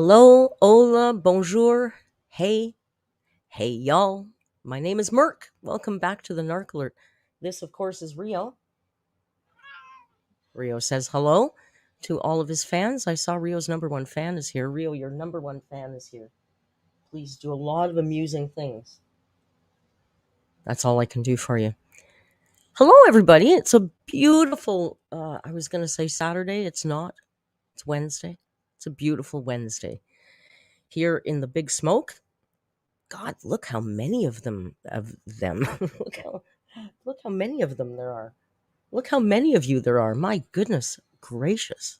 Hello, hola, bonjour, hey, hey, y'all. My name is Merc. Welcome back to the Narc Alert. This, of course, is Rio. Rio says hello to all of his fans. I saw Rio's number one fan is here. Rio, your number one fan is here. Please do a lot of amusing things. That's all I can do for you. Hello, everybody. It's a beautiful, I was going to say Saturday. It's not. It's Wednesday. It's a beautiful Wednesday. Here in the Big Smoke. God, look how many of them look how many of them there are. Look how many of you there are. My goodness gracious.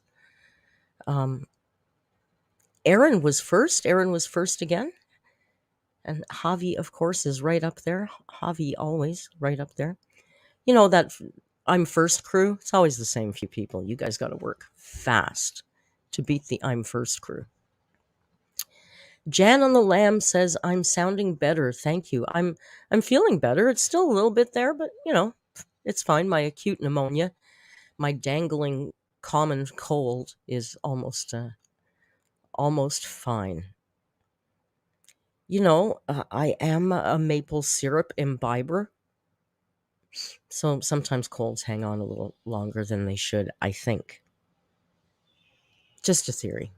Aaron was first. Aaron was first again. And Javi, of course, is right up there. Javi always right up there. You know that I'm first crew? It's always the same few people. You guys got to work fast to beat the I'm first crew. Jan on the Lamb says, I'm sounding better. Thank you. I'm feeling better. It's still a little bit there, but it's fine. My acute pneumonia, my dangling common cold is almost fine. I am a maple syrup imbiber. So sometimes colds hang on a little longer than they should, I think. Just a theory.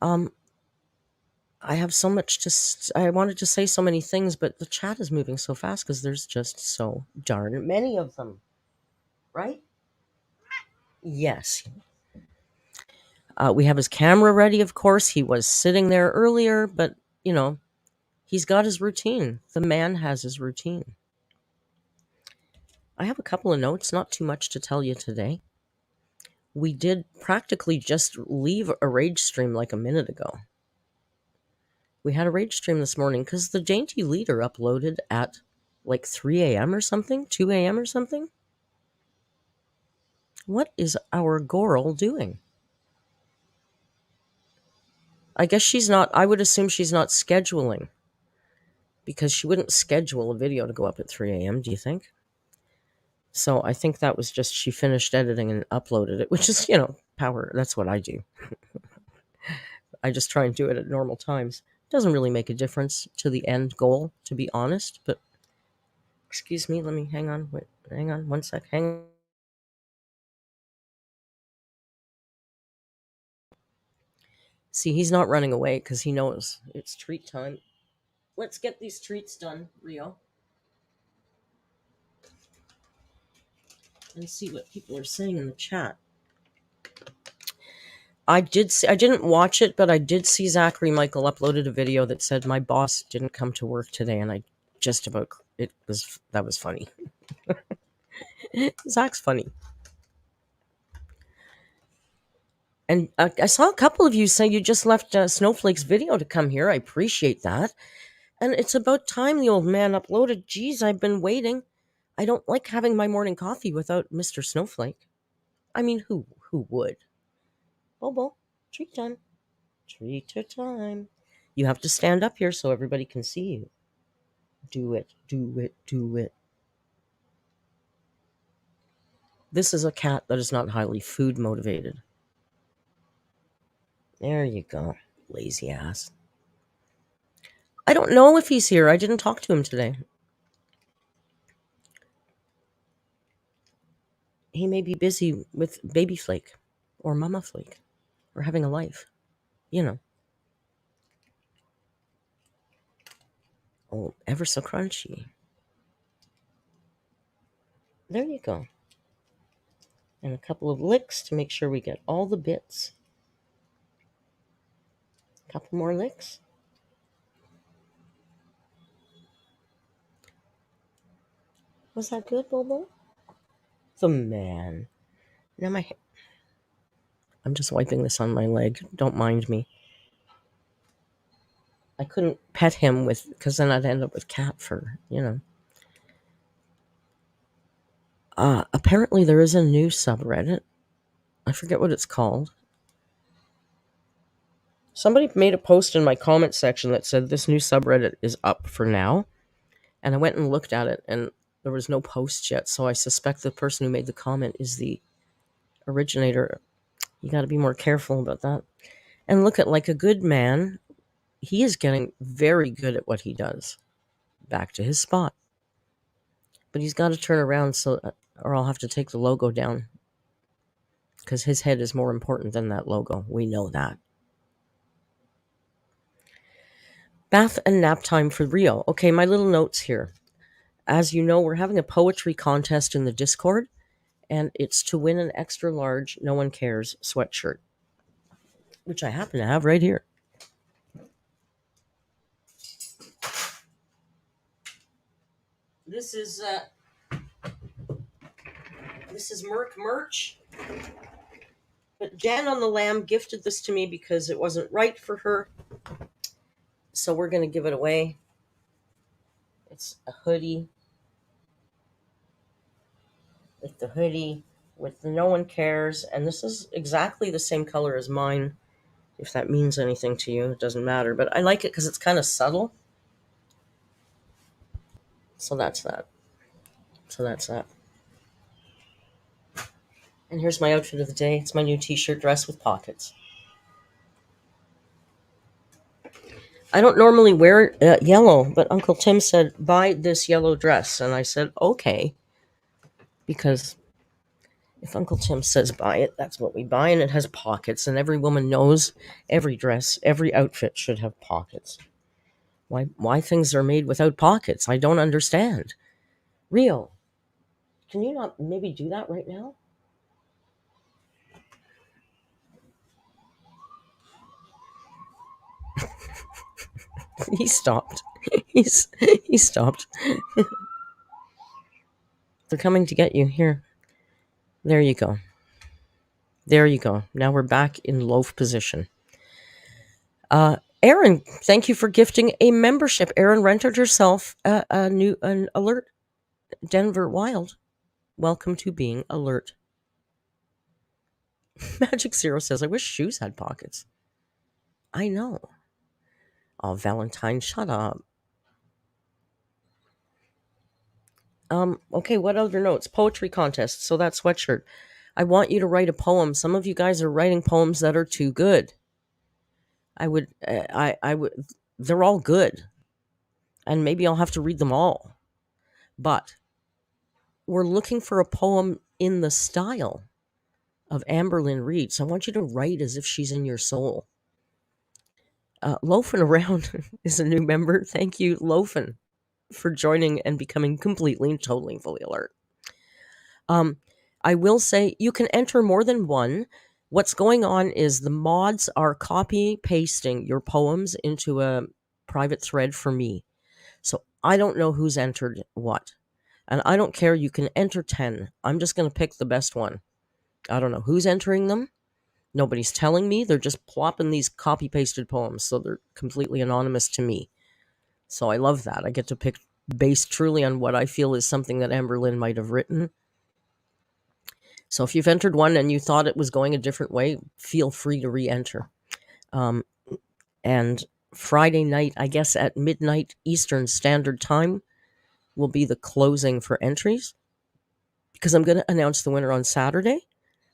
I have so much I wanted to say so many things, but the chat is moving so fast because there's just so darn many of them. Right? Yes. We have his camera ready, of course. He was sitting there earlier, but, he's got his routine. The man has his routine. I have a couple of notes, not too much to tell you today. We did practically just leave a rage stream like a minute ago. We had a rage stream this morning because the Dainty Leader uploaded at like 3 a.m. or something, 2 a.m. or something. What is our girl doing? I guess she's not, I would assume she's not scheduling because she wouldn't schedule a video to go up at 3 a.m., do you think? So I think that was just she finished editing and uploaded it, which is, power. That's what I do. I just try and do it at normal times. It doesn't really make a difference to the end goal, to be honest, but excuse me, let me hang on one sec. Hang on. See, he's not running away because he knows it's treat time. Let's get these treats done, Rio. And see what people are saying in the chat. I didn't watch it, but I did see Zachary Michael uploaded a video that said my boss didn't come to work today, and that was funny. Zach's funny. And I saw a couple of you say you just left Snowflake's video to come here. I appreciate that. And it's about time the old man uploaded. Geez, I've been waiting. I don't like having my morning coffee without Mr. Snowflake. I mean, who would? Bobo, treat time. Treat time. You have to stand up here so everybody can see you. Do it, do it, do it. This is a cat that is not highly food motivated. There you go, lazy ass. I don't know if he's here. I didn't talk to him today. He may be busy with Baby Flake or Mama Flake or having a life. Oh, ever so crunchy. There you go. And a couple of licks to make sure we get all the bits. A couple more licks. Was that good, Bobo? The man. Now I'm just wiping this on my leg. Don't mind me. I couldn't pet him because then I'd end up with cat fur, Apparently there is a new subreddit. I forget what it's called. Somebody made a post in my comment section that said this new subreddit is up for now. And I went and looked at it, and there was no post yet. So I suspect the person who made the comment is the originator. You got to be more careful about that. And look at, like a good man, he is getting very good at what he does. Back to his spot. But he's got to turn around, or I'll have to take the logo down, because his head is more important than that logo. We know that. Bath and nap time for Rio. Okay, my little notes here. As you know, we're having a poetry contest in the Discord, and it's to win an extra large No One Cares sweatshirt, which I happen to have right here. This is Merc merch, but Jan on the Lamb gifted this to me because it wasn't right for her, so we're going to give it away. It's a hoodie. With the hoodie, with the No One Cares, and this is exactly the same color as mine. If that means anything to you, it doesn't matter, but I like it because it's kind of subtle. So that's that. And here's my outfit of the day. It's my new t-shirt dress with pockets. I don't normally wear yellow, but Uncle Tim said, buy this yellow dress. And I said, okay. Because if Uncle Tim says buy it, that's what we buy. And it has pockets. And every woman knows every dress, every outfit should have pockets. Why things are made without pockets? I don't understand. Rio, can you not maybe do that right now? He stopped. He stopped. They're coming to get you. Here. There you go. There you go. Now we're back in loaf position. Erin, thank you for gifting a membership. Erin rented herself an alert. Denver Wild. Welcome to being alert. Magic Zero says, I wish shoes had pockets. I know. Oh, Valentine, shut up. Okay, what other notes? Poetry contest. So that sweatshirt. I want you to write a poem. Some of you guys are writing poems that are too good. I would, they're all good. And maybe I'll have to read them all. But we're looking for a poem in the style of AMBERLYNN reads. I want you to write as if she's in your soul. Loafin' Around is a new member. Thank you, Loafin', for joining and becoming completely and totally fully alert. I will say you can enter more than one. What's going on is the mods are copy pasting your poems into a private thread for me. So I don't know who's entered what. And I don't care. You can enter 10. I'm just going to pick the best one. I don't know who's entering them. Nobody's telling me. They're just plopping these copy pasted poems. So they're completely anonymous to me. So I love that. I get to pick based truly on what I feel is something that AMBERLYNN might have written. So if you've entered one and you thought it was going a different way, feel free to re-enter. And Friday night, I guess at midnight Eastern Standard Time, will be the closing for entries, because I'm going to announce the winner on Saturday,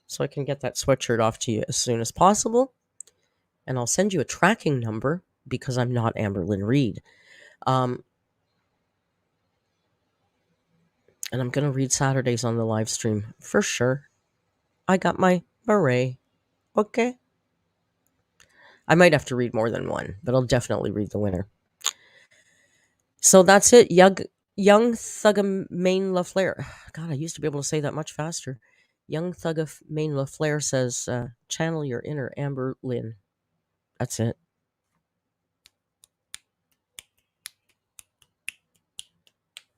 so I can get that sweatshirt off to you as soon as possible. And I'll send you a tracking number because I'm not AMBERLYNN Reid. And I'm going to read Saturdays on the live stream for sure. I got my beret. Okay. I might have to read more than one, but I'll definitely read the winner. So that's it. Young Thugamain LaFleur. God, I used to be able to say that much faster. Young Thugamain LaFleur says, channel your inner AMBERLYNN. That's it.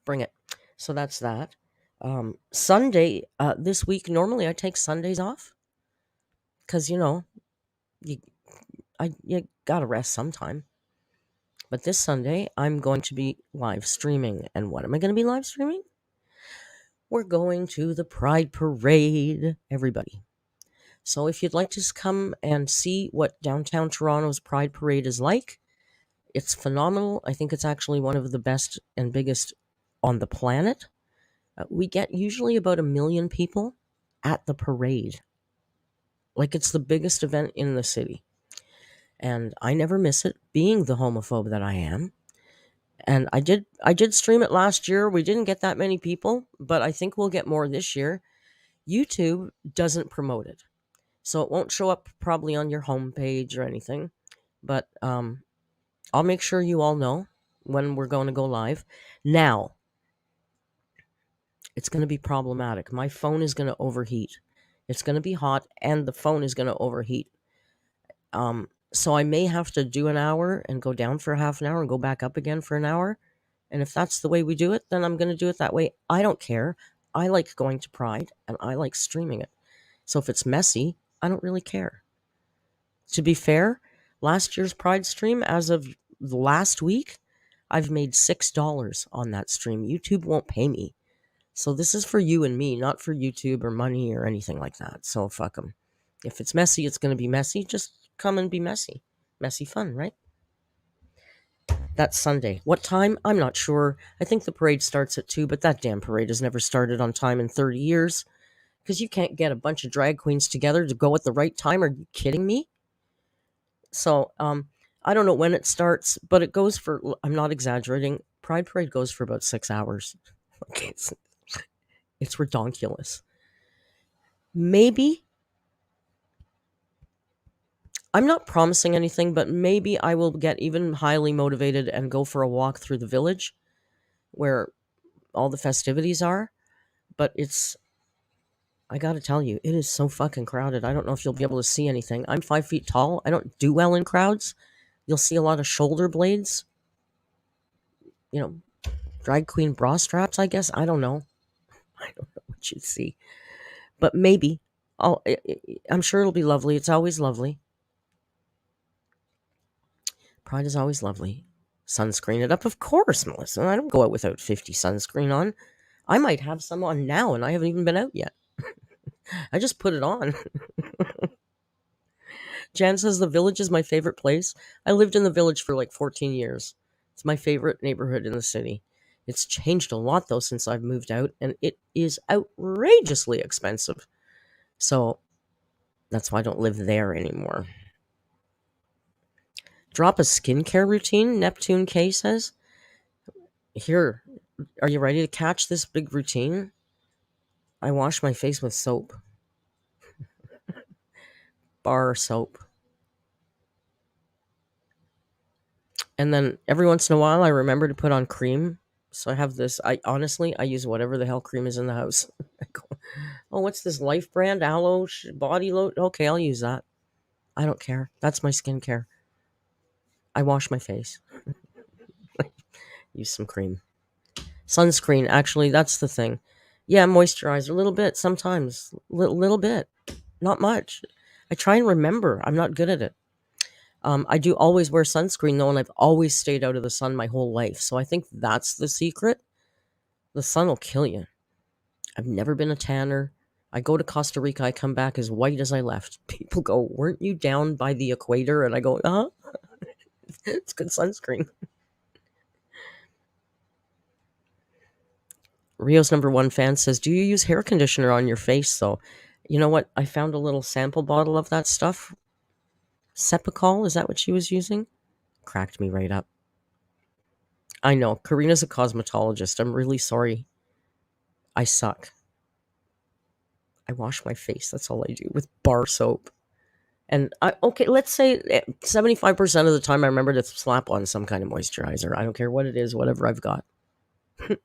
Bring it. So that's that. Sunday, this week, normally I take Sundays off. Because, you gotta rest sometime. But this Sunday, I'm going to be live streaming. And what am I going to be live streaming? We're going to the Pride Parade, everybody. So if you'd like to come and see what downtown Toronto's Pride Parade is like, it's phenomenal. I think it's actually one of the best and biggest on the planet. We get usually about 1 million people at the parade. like it's the biggest event in the city. And I never miss it, being the homophobe that I am. And I did stream it last year. We didn't get that many people, but I think we'll get more this year. YouTube doesn't promote it. So it won't show up probably on your homepage or anything. But I'll make sure you all know when we're going to go live. Now, it's going to be problematic. My phone is going to overheat. It's going to be hot and the phone is going to overheat. So I may have to do an hour and go down for half an hour and go back up again for an hour. And if that's the way we do it, then I'm going to do it that way. I don't care. I like going to Pride and I like streaming it. So if it's messy, I don't really care. To be fair, last year's Pride stream, as of last week, I've made $6 on that stream. YouTube won't pay me. So this is for you and me, not for YouTube or money or anything like that. So fuck them. If it's messy, it's going to be messy. Just come and be messy. Messy fun, right? That's Sunday. What time? I'm not sure. I think the parade starts at 2, but that damn parade has never started on time in 30 years. Because you can't get a bunch of drag queens together to go at the right time. Are you kidding me? So, I don't know when it starts, but it goes for, I'm not exaggerating, Pride Parade goes for about 6 hours. Okay, it's redonkulous. Maybe, I'm not promising anything, but maybe I will get even highly motivated and go for a walk through the village where all the festivities are. But I gotta tell you, it is so fucking crowded. I don't know if you'll be able to see anything. I'm 5 feet tall. I don't do well in crowds. You'll see a lot of shoulder blades, you know, drag queen bra straps, I guess. I don't know. I don't know what you'd see. But maybe. I'm sure it'll be lovely. It's always lovely. Pride is always lovely. Sunscreen it up, of course, Melissa. I don't go out without 50 sunscreen on. I might have some on now, and I haven't even been out yet. I just put it on. Jan says the village is my favorite place. I lived in the village for like 14 years. It's my favorite neighborhood in the city. It's changed a lot, though, since I've moved out, and it is outrageously expensive. So that's why I don't live there anymore. Drop a skincare routine, Neptune K says. Here, are you ready to catch this big routine? I wash my face with soap. Bar soap. And then every once in a while, I remember to put on cream. So I have this. I honestly, I use whatever the hell cream is in the house. I go, oh, what's this Life brand aloe body lotion? Okay, I'll use that. I don't care. That's my skincare. I wash my face. Use some cream. Sunscreen, actually, that's the thing. Yeah, moisturizer, a little bit sometimes. Little bit. Not much. I try and remember. I'm not good at it. I do always wear sunscreen though, and I've always stayed out of the sun my whole life. So I think that's the secret. The sun will kill you. I've never been a tanner. I go to Costa Rica, I come back as white as I left. People go, weren't you down by the equator? And I go, it's good sunscreen. Rio's number one fan says, do you use hair conditioner on your face though? You know what? I found a little sample bottle of that stuff. Cepacol, is that what she was using? Cracked me right up. I know. Karina's a cosmetologist. I'm really sorry. I suck. I wash my face. That's all I do with bar soap. And okay, let's say 75% of the time I remember to slap on some kind of moisturizer. I don't care what it is, whatever I've got.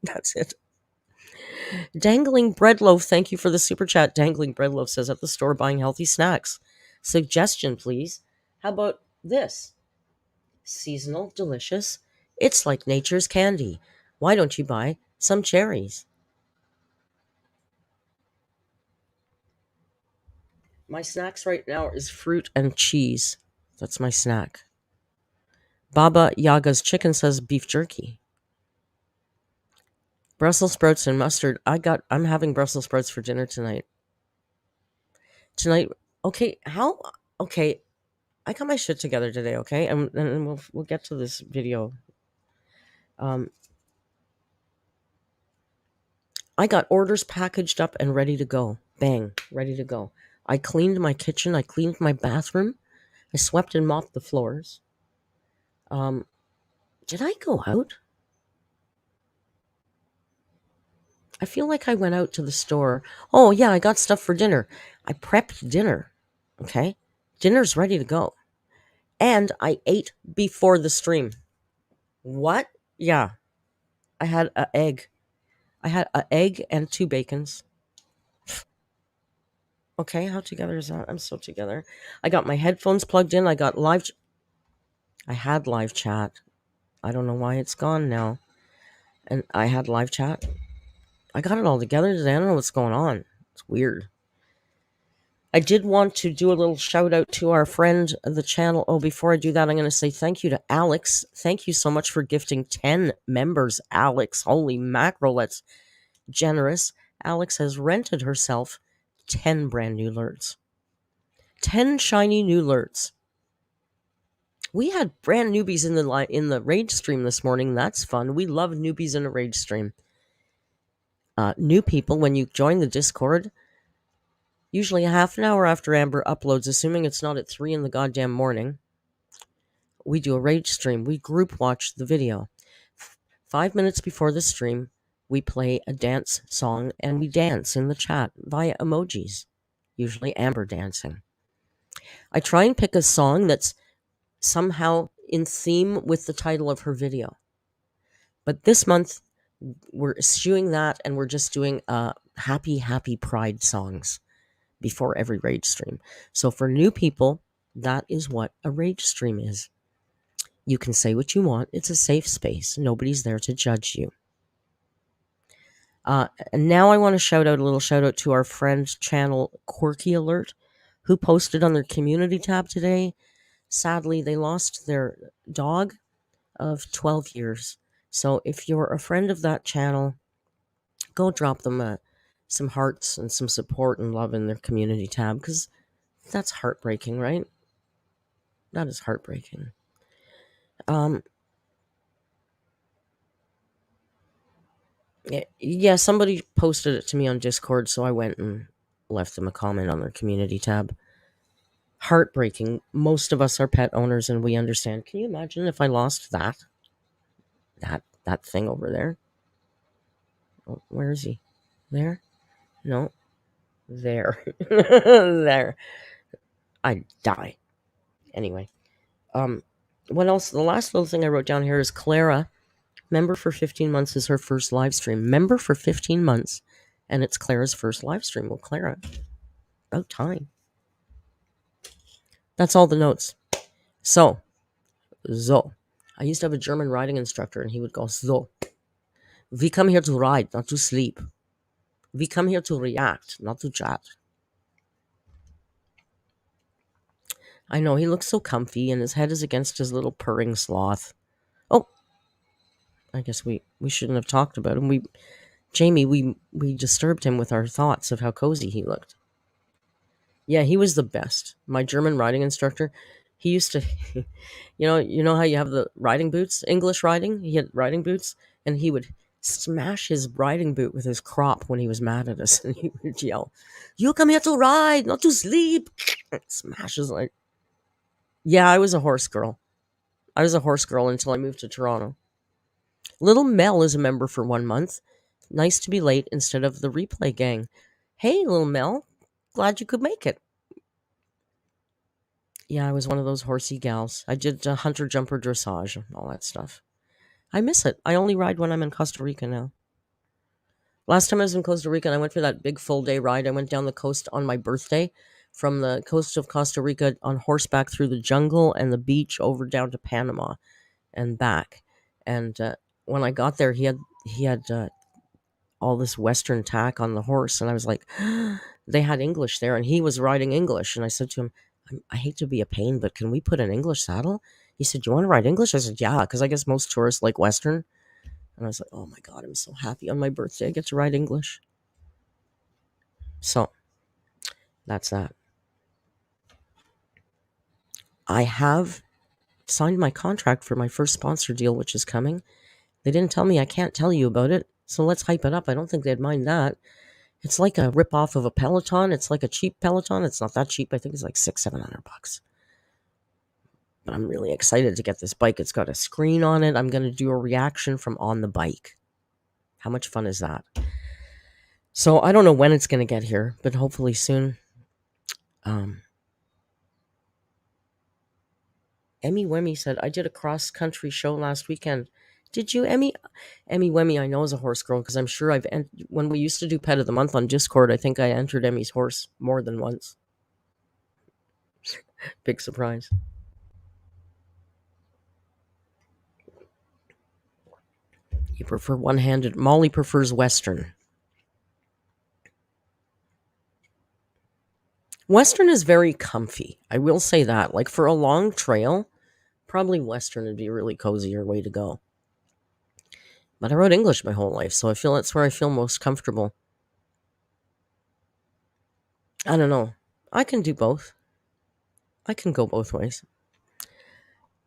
That's it. Dangling Bread Loaf, thank you for the super chat. Dangling Bread Loaf says, at the store buying healthy snacks. Suggestion, please. How about this? Seasonal, delicious. It's like nature's candy. Why don't you buy some cherries? My snacks right now is fruit and cheese. That's my snack. Baba Yaga's chicken says beef jerky. Brussels sprouts and mustard. I'm having Brussels sprouts for dinner tonight. Okay, okay, I got my shit together today, okay? And we'll get to this video. I got orders packaged up and ready to go. Bang, ready to go. I cleaned my kitchen. I cleaned my bathroom. I swept and mopped the floors. Um, did I go out? I feel like I went out to the store. Oh, yeah, I got stuff for dinner. I prepped dinner. Okay. Dinner's ready to go. And I ate before the stream. What? Yeah. I had an egg. I had an egg and 2 bacons. Okay, how together is that? I'm so together. I got my headphones plugged in. I got I had live chat. I don't know why it's gone now. And I had live chat. I got it all together today. I don't know what's going on. It's weird. I did want to do a little shout out to our friend of the channel. Oh, before I do that, I'm going to say thank you to Alex. Thank you so much for gifting 10 members, Alex. Holy mackerel, that's generous. Alex has rented herself 10 brand new lurts. 10 shiny new lurts. We had brand newbies in the rage stream this morning. That's fun. We love newbies in a rage stream. New people, when you join the Discord, usually a half an hour after Amber uploads, assuming it's not at 3 in the goddamn morning, we do a rage stream. We group watch the video. 5 minutes before the stream, we play a dance song and we dance in the chat via emojis, usually Amber dancing. I try and pick a song that's somehow in theme with the title of her video. But this month, we're eschewing that and we're just doing happy Pride songs before every rage stream. So for new people, that is what a rage stream is. You can say what you want. It's a safe space. Nobody's there to judge you. And now I want to shout out a little shout out to our friend channel Quirky Alert, who posted on their community tab today. Sadly, they lost their dog of 12 years. So if you're a friend of that channel, go drop them some hearts and some support and love in their community tab, because that's heartbreaking, right? That is heartbreaking. Yeah, somebody posted it to me on Discord, so I went and left them a comment on their community tab. Heartbreaking. Most of us are pet owners and we understand. Can you imagine if I lost that thing over there? Oh, where is he? There? No. There. There. I'd die. Anyway. What else? The last little thing I wrote down here is Clara. Member for 15 months is her first live stream. Member for 15 months, and it's Clara's first live stream. Well, Clara, about time. That's all the notes. So. I used to have a German riding instructor, and he would go, so. We come here to ride, not to sleep. We come here to react, not to chat. I know, he looks so comfy, and his head is against his little purring sloth. Oh, I guess we shouldn't have talked about him. Jamie, we disturbed him with our thoughts of how cozy he looked. Yeah, he was the best. My German riding instructor, he used to, you know how you have the riding boots, English riding? He had riding boots, and he would smash his riding boot with his crop when he was mad at us, and he would yell, "You come here to ride, not to sleep." Smashes like. Yeah, I was a horse girl. I was a horse girl until I moved to Toronto. Little Mel is a member for 1 month. Nice to be late instead of the replay gang. Hey, little Mel. Glad you could make it. Yeah, I was one of those horsey gals. I did hunter jumper dressage, all that stuff. I miss it. I only ride when I'm in Costa Rica now. Last time I was in Costa Rica, and I went for that big full day ride. I went down the coast on my birthday from the coast of Costa Rica on horseback through the jungle and the beach over down to Panama and back. And when I got there, he had all this Western tack on the horse, and I was like, they had English there, and he was riding English. And I said to him, I hate to be a pain, but can we put an English saddle? He said, "You want to ride English?" I said, "Yeah," because I guess most tourists like Western. And I was like, oh my God, I'm so happy on my birthday I get to ride English. So, that's that. I have signed my contract for my first sponsor deal, which is coming. They didn't tell me. I can't tell you about it. So let's hype it up. I don't think they'd mind that. It's like a rip off of a Peloton. It's like a cheap Peloton. It's not that cheap. I think it's like $600-700. But I'm really excited to get this bike. It's got a screen on it. I'm going to do a reaction from on the bike. How much fun is that? So I don't know when it's going to get here, but hopefully soon. Um, Emmy Wemmy said, I did a cross country show last weekend. Did you, Emmy? Emmy Wemmy, I know is a horse girl because I'm sure when we used to do Pet of the Month on Discord, I think I entered Emmy's horse more than once. Big surprise. You prefer one handed. Molly prefers Western. Western is very comfy. I will say that. Like for a long trail, probably Western would be a really cozier way to go. But I rode English my whole life, so I feel that's where I feel most comfortable. I don't know. I can do both. I can go both ways.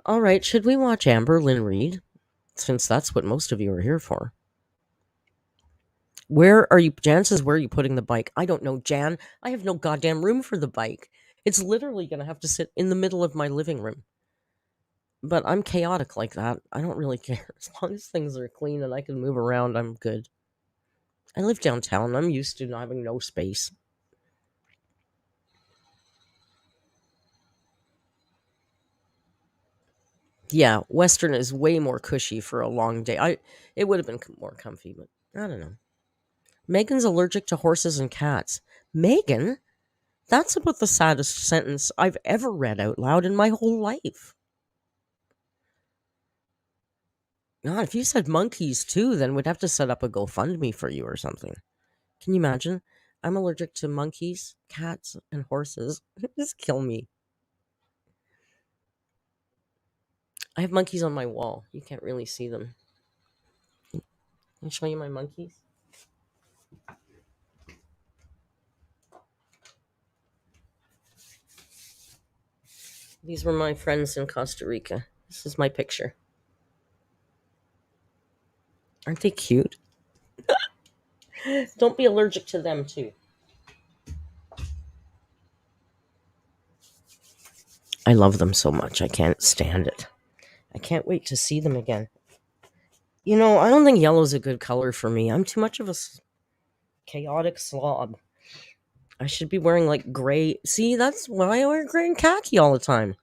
All right, should we watch Amberlynn read? Since that's what most of you are here for. Where are you, Jan says, where are you putting the bike? I don't know, Jan. I have no goddamn room for the bike. It's literally going to have to sit in the middle of my living room. But I'm chaotic like that. I don't really care. As long as things are clean and I can move around, I'm good. I live downtown. I'm used to not having no space. Yeah, Western is way more cushy for a long day. It would have been more comfy, but I don't know. Megan's allergic to horses and cats. Megan? That's about the saddest sentence I've ever read out loud in my whole life. God, if you said monkeys too, then we'd have to set up a GoFundMe for you or something. Can you imagine? I'm allergic to monkeys, cats, and horses. Just kill me. I have monkeys on my wall. You can't really see them. Can I show you my monkeys? These were my friends in Costa Rica. This is my picture. Aren't they cute? Don't be allergic to them too. I love them so much. I can't stand it. I can't wait to see them again. You know, I don't think yellow's a good color for me. I'm too much of a chaotic slob. I should be wearing like gray. See, that's why I wear gray and khaki all the time.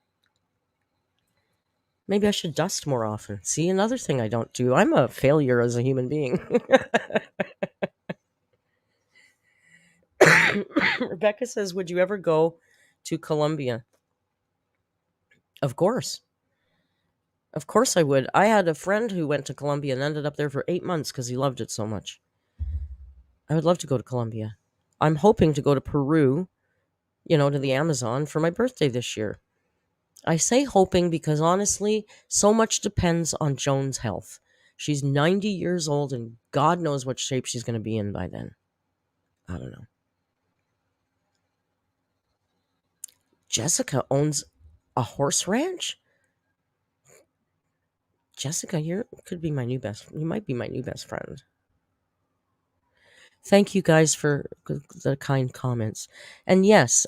Maybe I should dust more often. See, another thing I don't do. I'm a failure as a human being. Rebecca says, would you ever go to Colombia? Of course. Of course I would. I had a friend who went to Colombia and ended up there for 8 months because he loved it so much. I would love to go to Colombia. I'm hoping to go to Peru, to the Amazon for my birthday this year. I say hoping because honestly, so much depends on Joan's health. She's 90 years old and God knows what shape she's going to be in by then. I don't know. Jessica owns a horse ranch? Jessica, you might be my new best friend. Thank you guys for the kind comments. And yes,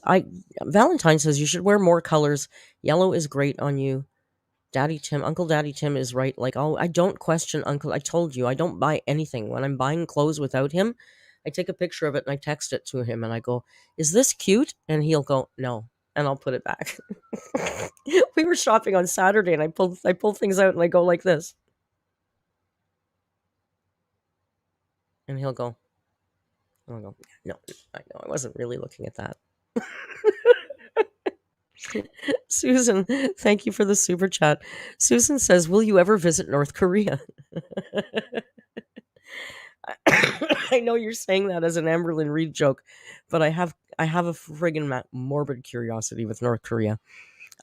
Valentine says you should wear more colors. Yellow is great on you. Uncle Daddy Tim is right. Like, oh, I don't question Uncle. I told you, I don't buy anything. When I'm buying clothes without him, I take a picture of it and I text it to him and I go, is this cute? And he'll go, no. And I'll put it back. We were shopping on Saturday and I pull things out and I go like this. And he'll go, and I'll go, no, I know. I wasn't really looking at that. Susan, thank you for the super chat. Susan says, will you ever visit North Korea? I know you're saying that as an Amberlynn Reed joke, but I have a friggin' morbid curiosity with North Korea.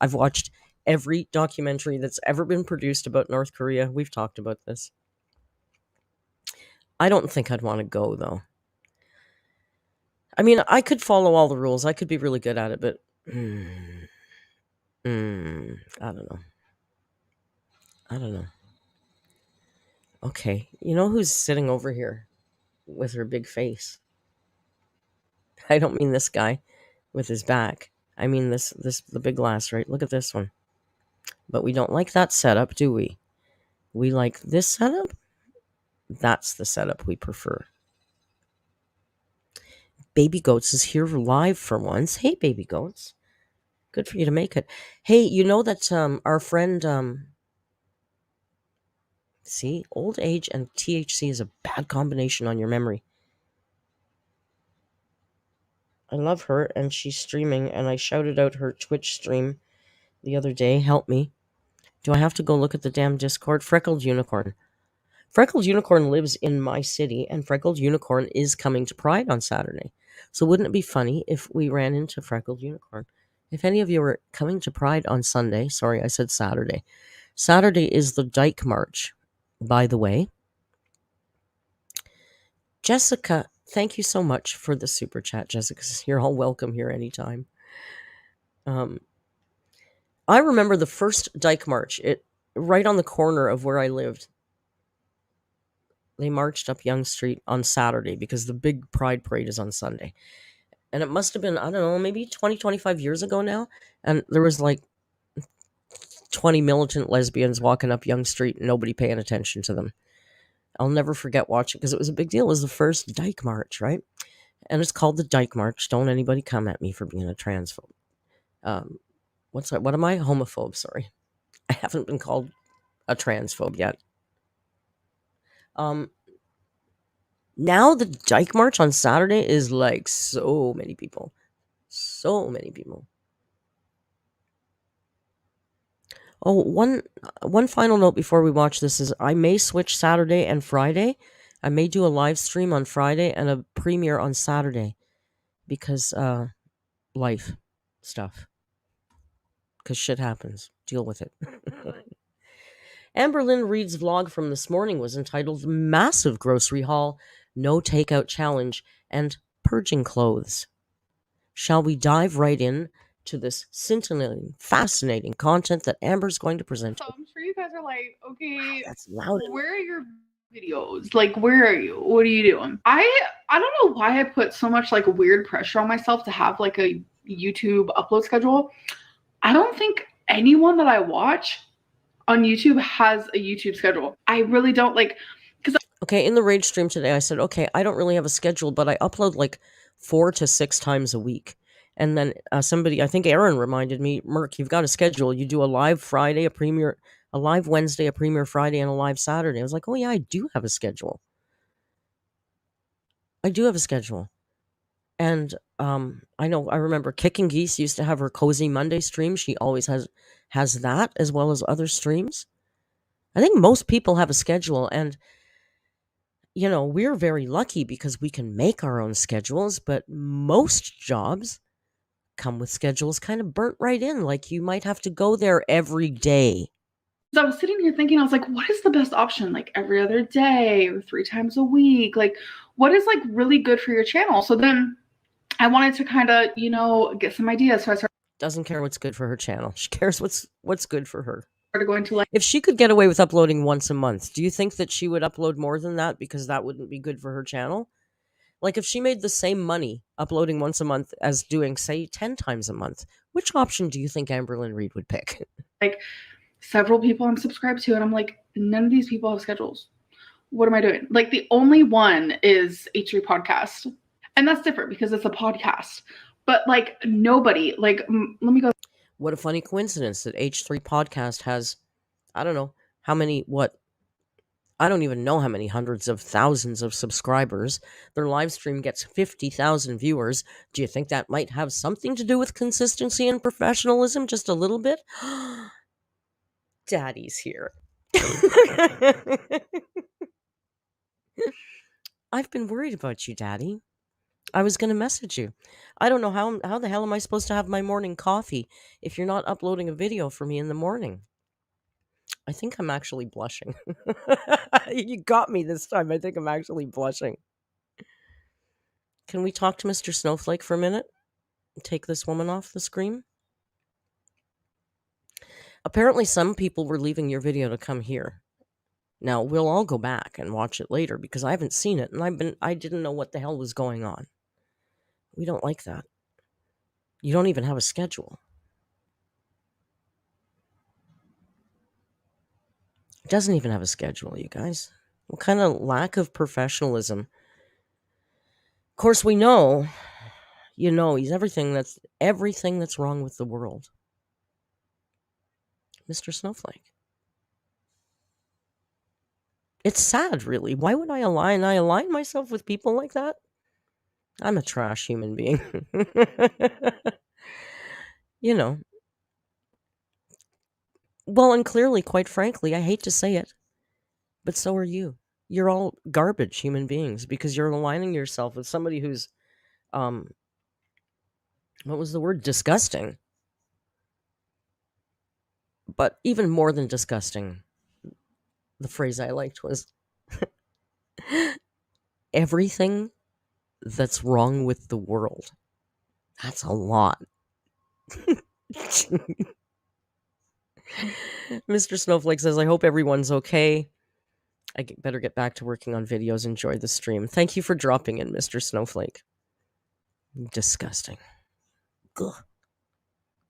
I've watched every documentary that's ever been produced about North Korea. We've talked about this. I don't think I'd want to go though. I mean, I could follow all the rules. I could be really good at it, but I don't know. I don't know. Okay, you know who's sitting over here with her big face? I don't mean this guy with his back. I mean this the big glass, right? Look at this one. But we don't like that setup, do we? We like this setup. That's the setup we prefer. Baby Goats is here live for once. Hey, Baby Goats. Good for you to make it. Hey, you know that our friend see, old age and THC is a bad combination on your memory. I love her and she's streaming and I shouted out her Twitch stream the other day. Help me. Do I have to go look at the damn Discord? Freckled Unicorn. Freckled Unicorn lives in my city, and Freckled Unicorn is coming to Pride on Saturday. So wouldn't it be funny if we ran into Freckled Unicorn? If any of you are coming to Pride on Sunday, sorry, I said Saturday. Saturday is the Dyke March, by the way. Jessica, thank you so much for the super chat, Jessica. You're all welcome here anytime. I remember the first Dyke March, it right on the corner of where I lived. They marched up Yonge Street on Saturday because the big Pride Parade is on Sunday. And it must have been, I don't know, maybe 20, 25 years ago now. And there was like 20 militant lesbians walking up Yonge Street and nobody paying attention to them. I'll never forget watching because it was a big deal. It was the first Dyke March, right? And it's called the Dyke March. Don't anybody come at me for being a transphobe. What am I? Homophobe, sorry. I haven't been called a transphobe yet. Now the Dyke March on Saturday is like so many people. So many people. Oh, one final note before we watch this is I may switch Saturday and Friday. I may do a live stream on Friday and a premiere on Saturday because life stuff. Because shit happens. Deal with it. AMBERLYNN Reed's vlog from this morning was entitled Massive Grocery Haul, No Takeout Challenge, and Purging Clothes. Shall we dive right in to this scintillating, fascinating content that Amber's going to present? So I'm sure you guys are like, okay, that's loud. Where are your videos? Like, where are you? What are you doing? I don't know why I put so much like weird pressure on myself to have like a YouTube upload schedule. I don't think anyone that I watch on YouTube has a YouTube schedule. I really don't like. Okay, in the Rage stream today, I said, okay, I don't really have a schedule, but I upload like 4 to 6 times a week. And then somebody, I think Aaron reminded me, Merc, you've got a schedule. You do a live Friday, a premiere, a live Wednesday, a premiere Friday, and a live Saturday. I was like, oh yeah, I do have a schedule. I do have a schedule. And I remember Kicking Geese used to have her Cozy Monday stream. She always has that as well as other streams. I think most people have a schedule, and we're very lucky because we can make our own schedules, but most jobs come with schedules kind of burnt right in. Like you might have to go there every day. So I was sitting here thinking, I was like, what is the best option? Like every other day or 3 times a week? Like what is like really good for your channel? So then I wanted to kind of, get some ideas. So I started. Doesn't care what's good for her channel. She cares what's good for her. Going to if she could get away with uploading once a month, do you think that she would upload more than that because that wouldn't be good for her channel? Like if she made the same money uploading once a month as doing say 10 times a month, which option do you think AMBERLYNN Reed would pick? Like several people I'm subscribed to and I'm like, none of these people have schedules. What am I doing? Like the only one is H3 Podcast, and that's different because it's a podcast, but like nobody, like let me go. What a funny coincidence that H3 Podcast has, I don't know how many, I don't even know how many hundreds of thousands of subscribers. Their live stream gets 50,000 viewers. Do you think that might have something to do with consistency and professionalism? Just a little bit? Daddy's here. I've been worried about you, Daddy. I was going to message you. I don't know how the hell am I supposed to have my morning coffee if you're not uploading a video for me in the morning? I think I'm actually blushing. You got me this time. I think I'm actually blushing. Can we talk to Mr. Snowflake for a minute? Take this woman off the screen? Apparently some people were leaving your video to come here. Now, we'll all go back and watch it later because I haven't seen it and I didn't know what the hell was going on. We don't like that. You don't even have a schedule. It doesn't even have a schedule, you guys. What kind of lack of professionalism? Of course, we know, he's everything that's wrong with the world. Mr. Snowflake. It's sad, really. Why would I align? I align myself with people like that? I'm a trash human being. you know. Well, and clearly, quite frankly, I hate to say it, but so are you. You're all garbage human beings because you're aligning yourself with somebody who's, um, what was the word? Disgusting. But even more than disgusting, the phrase I liked was everything that's wrong with the world. That's a lot. Mr. Snowflake says, I hope everyone's okay. Better get back to working on videos. Enjoy the stream. Thank you for dropping in, Mr. Snowflake. Disgusting. Ugh.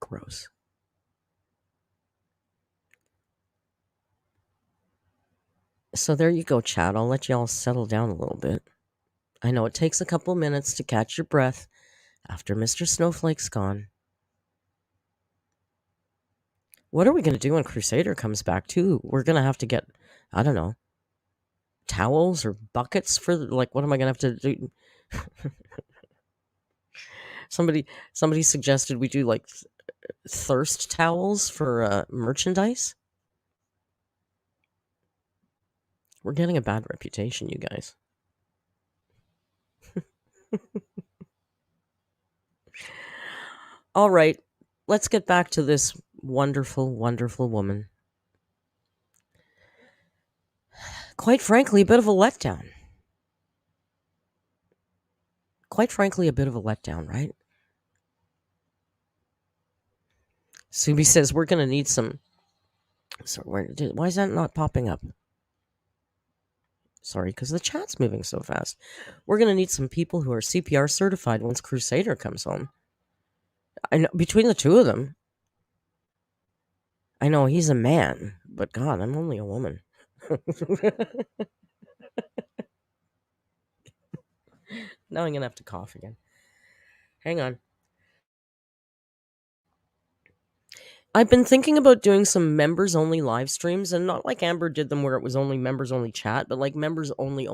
Gross. So there you go, chat. I'll let y'all settle down a little bit. I know it takes a couple minutes to catch your breath after Mr. Snowflake's gone. What are we going to do when Crusader comes back, too? We're going to have to get, I don't know, towels or buckets for, like, what am I going to have to do? Somebody suggested we do, like, thirst towels for merchandise. We're getting a bad reputation, you guys. All right, let's get back to this wonderful, wonderful woman. Quite frankly, a bit of a letdown. Right? Subi says we're going to need some. So why is that not popping up? Sorry, because the chat's moving so fast. We're going to need some people who are CPR certified once Crusader comes home. I know between the two of them. I know he's a man, but God, I'm only a woman. Now I'm going to have to cough again. Hang on. I've been thinking about doing some members only live streams, and not like Amber did them where it was only members only chat, but like members only.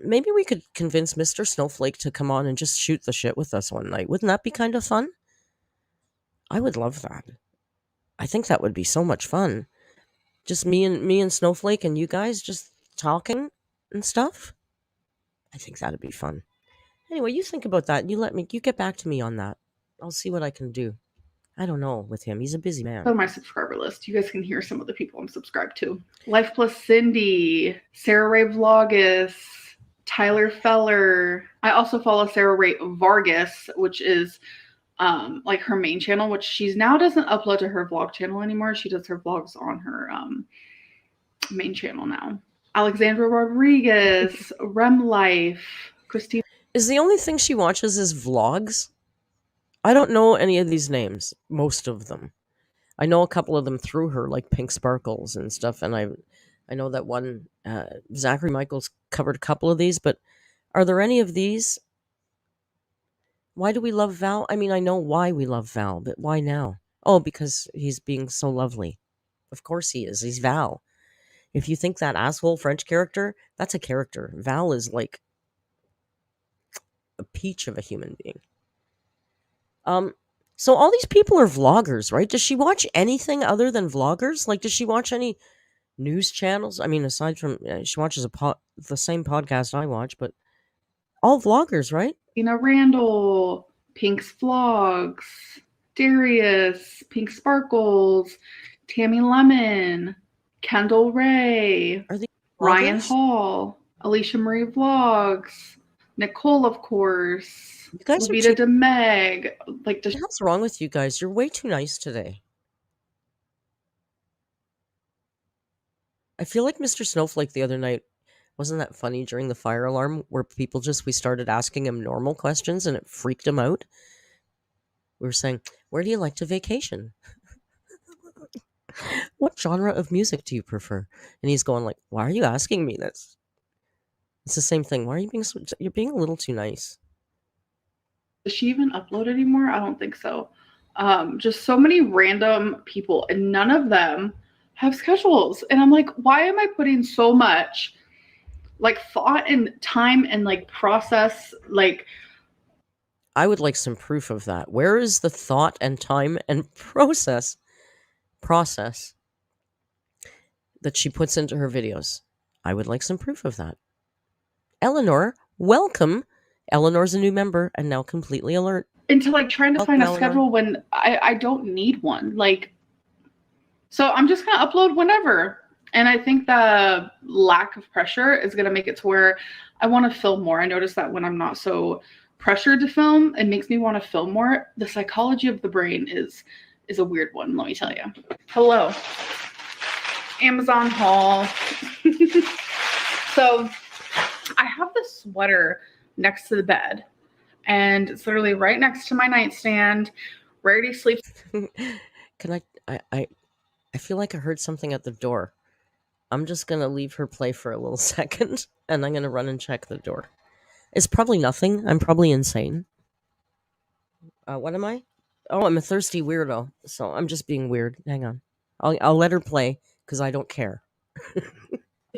Maybe we could convince Mr. Snowflake to come on and just shoot the shit with us one night. Wouldn't that be kind of fun? I would love that. I think that would be so much fun. Just me and Snowflake and you guys just talking and stuff. I think that'd be fun. Anyway, you think about that. You get back to me on that. I'll see what I can do. I don't know with him. He's a busy man. On my subscriber list, you guys can hear some of the people I'm subscribed to. Life Plus Cindy, Sarah Ray Vlogus, Tyler Feller. I also follow Sarah Ray Vargas, which is like her main channel, which she's now doesn't upload to her vlog channel anymore. She does her vlogs on her main channel now. Alexandra Rodriguez, Rem Life, Christine. Is the only thing she watches is vlogs? I don't know any of these names, most of them. I know a couple of them through her, like Pink Sparkles and stuff, and I know that one, Zachary Michaels covered a couple of these, but are there any of these? Why do we love Val? I mean, I know why we love Val, but why now? Oh, because he's being so lovely. Of course he is. He's Val. If you think that asshole French character, that's a character. Val is like a peach of a human being. So all these people are vloggers, right? Does she watch anything other than vloggers? Like, does she watch any news channels? I mean, aside from she watches the same podcast I watch, but all vloggers, right? Tina Randall, Pink's Vlogs, Darius, Pink Sparkles, Tammy Lemon, Kendall Ray, Ryan Hall, Alicia Marie Vlogs, Nicole, of course. You guys Levita de Meg. Like, what the hell's wrong with you guys? You're way too nice today. I feel like Mr. Snowflake the other night Wasn't that funny during the fire alarm where we started asking him normal questions and it freaked him out? We were saying, "Where do you like to vacation? What genre of music do you prefer?" And he's going like, "Why are you asking me this?" It's the same thing. Why are you being you're being a little too nice. Does she even upload anymore? I don't think so. Just so many random people, and none of them have schedules. And I'm like, why am I putting so much like thought and time and like process? Like, I would like some proof of that. Where is the thought and time and process that she puts into her videos? I would like some proof of that. Eleanor, welcome. Eleanor's a new member and now completely alert. into like trying to Welcome, find a Eleanor. schedule when I don't need one. Like, so I'm just gonna upload whenever. And I think the lack of pressure is gonna make it to where I want to film more. I notice that when I'm not so pressured to film, it makes me want to film more. The psychology of the brain is a weird one, let me tell you. Hello. Amazon haul. So I have this sweater next to the bed, and it's literally right next to my nightstand. Rarity sleeps. Can I feel like I heard something at the door. I'm just gonna leave her play for a little second and I'm gonna run and check the door. It's probably nothing. I'm probably insane. What am I? Oh, I'm a thirsty weirdo. So I'm just being weird. Hang on. I'll let her play because I don't care.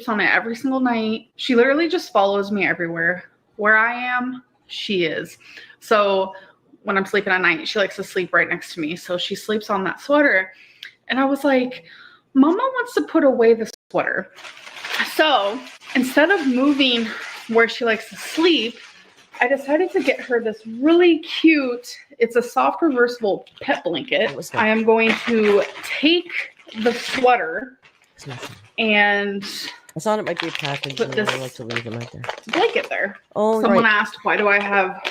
On it every single night. She literally just follows me everywhere. Where I am, she is. So when I'm sleeping at night, she likes to sleep right next to me. So she sleeps on that sweater. And I was like, Mama wants to put away the sweater. So instead of moving where she likes to sleep, I decided to get her this really cute, it's a soft reversible pet blanket. I am going to take the sweater and I thought it might be a package. put this I like to leave them right there. blanket there. Oh, Someone right. asked, why do I have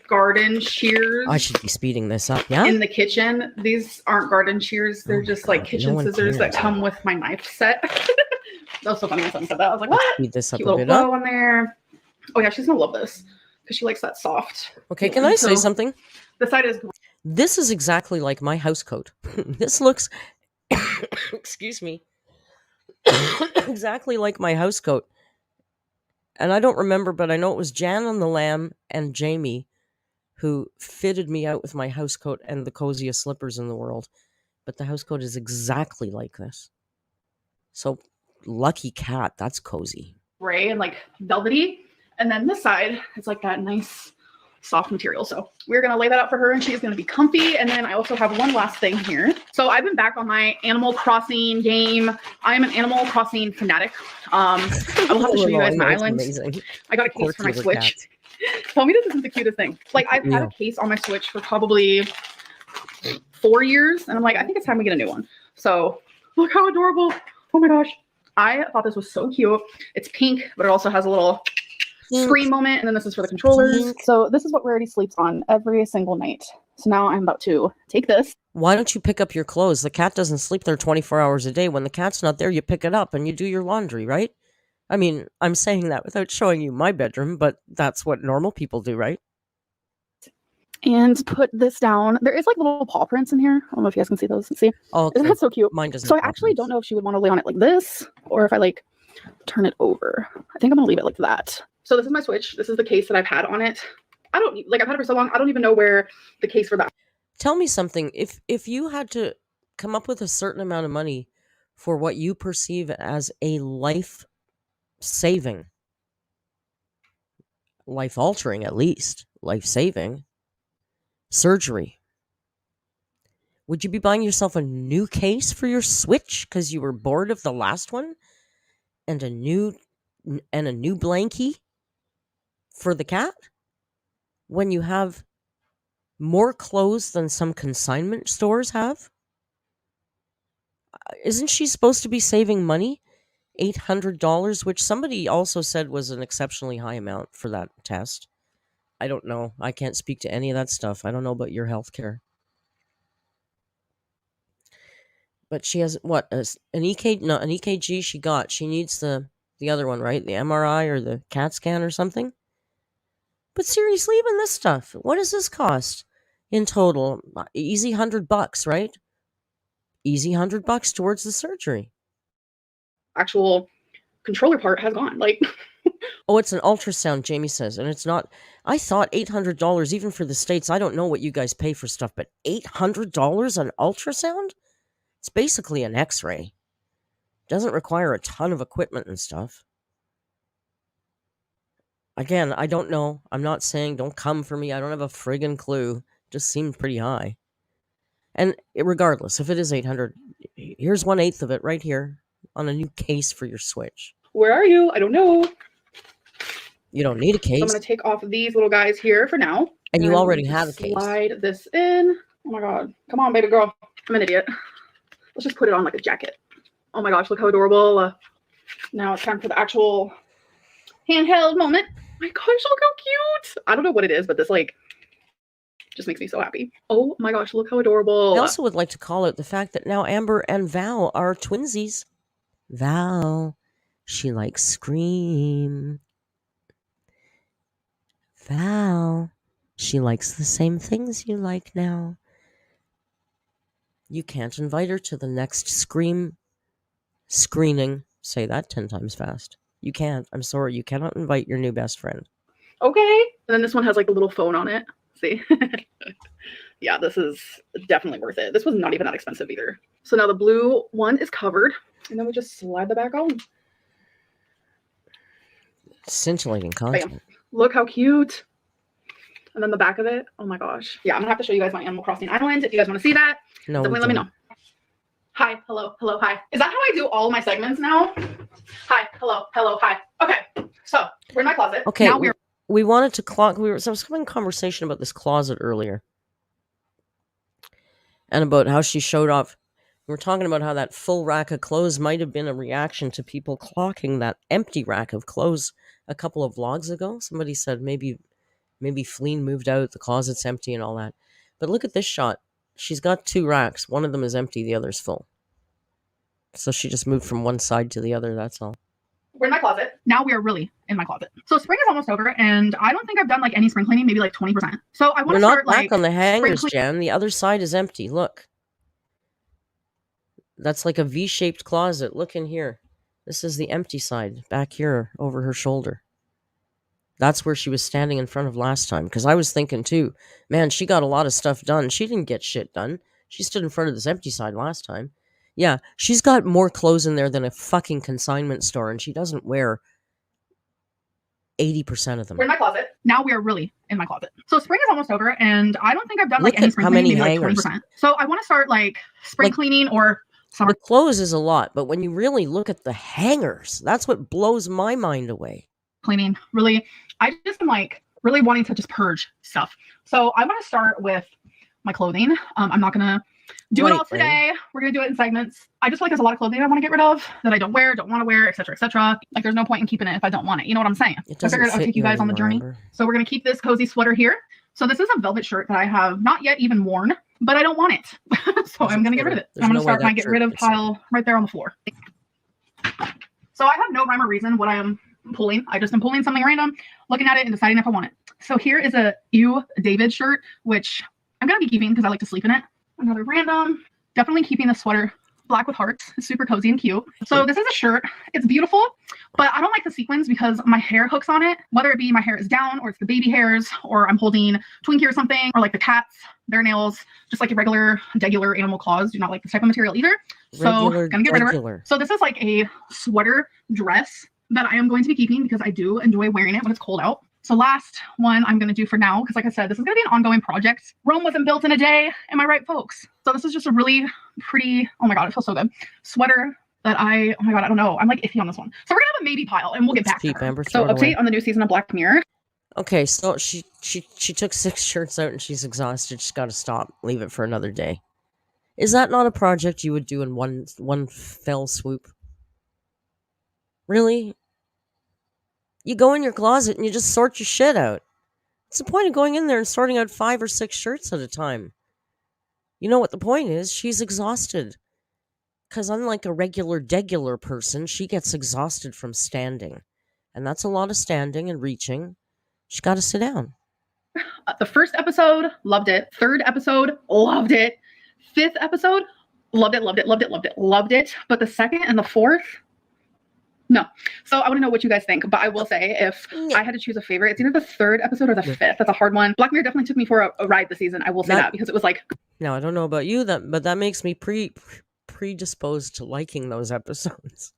garden shears I should be speeding this up, yeah? in the kitchen? These aren't garden shears. They're just like kitchen scissors that come with my knife set. That was so funny when someone said that. I was like, what? Speed this up Cute a little bit bow up. on there. Oh yeah, she's gonna love this because she likes that soft. Okay, can I say something? The side is This is exactly like my house coat. This looks, excuse me, exactly like my house coat. And I don't remember, but I know it was Jan on the Lamb and Jamie who fitted me out with my house coat and the coziest slippers in the world. But the house coat is exactly like this. So lucky cat, that's cozy. gray and like velvety. And then this side is like that nice soft material. So we're going to lay that out for her and she's going to be comfy. And then I also have one last thing here. So I've been back on my Animal Crossing game. I am an Animal Crossing fanatic. I will have to show you guys my island. Amazing. I got a case for my Switch. Tell me this isn't the cutest thing. Like I've had a case on my Switch for probably 4 years. And I'm like, I think it's time we get a new one. So look how adorable. Oh my gosh. I thought this was so cute. It's pink, but it also has a little screen moment. And then this is for the controllers. So this is what Rarity sleeps on every single night. So now I'm about to take this. Why don't you pick up your clothes? The cat doesn't sleep there 24 hours a day. When the cat's not there, you pick it up and you do your laundry, right? I mean, I'm saying that without showing you my bedroom, but that's what normal people do, right? And put this down. There is like little paw prints in here. I don't know if you guys can see those. See? Oh, okay. Isn't that so cute? Mine doesn't. So I actually don't know if she would want to lay on it like this or if I like turn it over. I think I'm gonna leave it like that. So this is my Switch. This is the case that I've had on it. I don't like I've had it for so long. I don't even know where the case for that. Tell me something. If you had to come up with a certain amount of money for what you perceive as a life-saving, life-altering at least, life-saving surgery, would you be buying yourself a new case for your Switch because you were bored of the last one, and a new blankie for the cat when you have more clothes than some consignment stores have? Isn't she supposed to be saving money? $800, which somebody also said was an exceptionally high amount for that test. I don't know. I can't speak to any of that stuff. I don't know about your health care. But she has what? An EKG she got. She needs the The other one, right? The MRI or the CAT scan or something. But seriously, even this stuff, what does this cost in total? Easy $100, right? Easy $100 towards the surgery. Actual controller part has gone. Like, oh, it's an ultrasound, Jamie says, and it's not. I thought $800 even for the States. I don't know what you guys pay for stuff, but $800 an ultrasound? It's basically an X-ray. Doesn't require a ton of equipment and stuff. Again, I don't know. I'm not saying don't come for me. I don't have a friggin' clue. Just seems pretty high. And regardless, if it is 800, here's 1/8 of it right here on a new case for your Switch. Where are you? I don't know. You don't need a case. So I'm going to take off these little guys here for now. And you already have a case. Slide this in. Oh my god. Come on, baby girl. I'm an idiot. Let's just put it on like a jacket. Oh my gosh, look how adorable. Now it's time for the actual handheld moment. My gosh, look how cute. I don't know what it is, but this like just makes me so happy. Oh my gosh, look how adorable. I also would like to call out the fact that now Amber and Val are twinsies. Val, she likes Scream. Val, she likes the same things you like now. You can't invite her to the next Scream screening. Say that 10 times fast. You can't. I'm sorry. You cannot invite your new best friend. Okay. And then this one has like a little phone on it. See? Yeah, this is definitely worth it. This was not even that expensive either. So now the blue one is covered. And then we just slide the back on. Scintillating content. Bam. Look how cute. And then the back of it. Oh my gosh. Yeah, I'm going to have to show you guys my Animal Crossing Island. If you guys want to see that, no, definitely let me know. Hi, hello, hello, hi. Is that how I do all my segments now? Hi, hello, hi. Okay, so we're in my closet. Okay, now we wanted to I was having a conversation about this closet earlier. And about how she showed off. We were talking about how that full rack of clothes might have been a reaction to people clocking that empty rack of clothes a couple of vlogs ago. Somebody said maybe Fleen moved out, the closet's empty and all that. But look at this shot. She's got 2 racks. One of them is empty, the other's full. So she just moved from one side to the other, that's all. We're in my closet. Now we are really in my closet. So spring is almost over, and I don't think I've done like any spring cleaning, maybe like 20%. So I want to start back on the hangers, Jen. The other side is empty. Look. That's like a V-shaped closet. Look in here. This is the empty side, back here, over her shoulder. That's where she was standing in front of last time. Because I was thinking too, man, she got a lot of stuff done. She didn't get shit done. She stood in front of this empty side last time. Yeah, she's got more clothes in there than a fucking consignment store, and she doesn't wear 80% of them. We're in my closet. Now we are really in my closet. So spring is almost over, and I don't think I've done like any spring cleaning, maybe like 20%. So I want to start like spring cleaning or summer. The clothes is a lot, but when you really look at the hangers, that's what blows my mind away. Cleaning, really, I just am like really wanting to just purge stuff. So I want to start with my clothing. I'm not gonna do it all today. We're gonna do it in segments. I just feel like there's a lot of clothing I want to get rid of that I don't wear, don't want to wear, etc., etc. Like there's no point in keeping it if I don't want it. You know what I'm saying? I figured I'll take you guys on the journey. So we're gonna keep this cozy sweater here. So this is a velvet shirt that I have not yet even worn, but I don't want it. So I'm gonna get rid of it. I'm gonna start my get rid of pile right there on the floor. So I have no rhyme or reason what I am pulling. I just am pulling something random, looking at it and deciding if I want it. So here is a Ew David shirt, which I'm gonna be keeping because I like to sleep in it. Another random, definitely keeping the sweater. Black with hearts. It's super cozy and cute. So this is a shirt. It's beautiful, but I don't like the sequins because my hair hooks on it. Whether it be my hair is down or it's the baby hairs or I'm holding Twinkie or something, or like the cats, their nails, just like a regular animal claws do not like this type of material either. So gonna get rid of her. So this is like a sweater dress that I am going to be keeping because I do enjoy wearing it when it's cold out. So last one I'm going to do for now, because like I said, this is going to be an ongoing project. Rome wasn't built in a day. Am I right, folks? So this is just a really pretty, oh my God, it feels so good, sweater that oh my God, I don't know. I'm like iffy on this one. So we're going to have a maybe pile and we'll get back to her. So update on the new season of Black Mirror. Okay, so she took 6 shirts out and she's exhausted. She's got to stop, leave it for another day. Is that not a project you would do in one fell swoop? Really? You go in your closet and you just sort your shit out. What's the point of going in there and sorting out 5 or 6 shirts at a time? You know what the point is? She's exhausted. Because unlike a degular person, she gets exhausted from standing. And that's a lot of standing and reaching. She's got to sit down. The first episode, loved it. Third episode, loved it. Fifth episode, loved it, loved it, loved it, loved it, loved it. But the second and the fourth, no. So I want to know what you guys think. But I will say, if I had to choose a favorite, it's either the third episode or the fifth. That's a hard one. Black Mirror definitely took me for a ride this season. I will say that because it was like. Now I don't know about you, but that makes me predisposed to liking those episodes.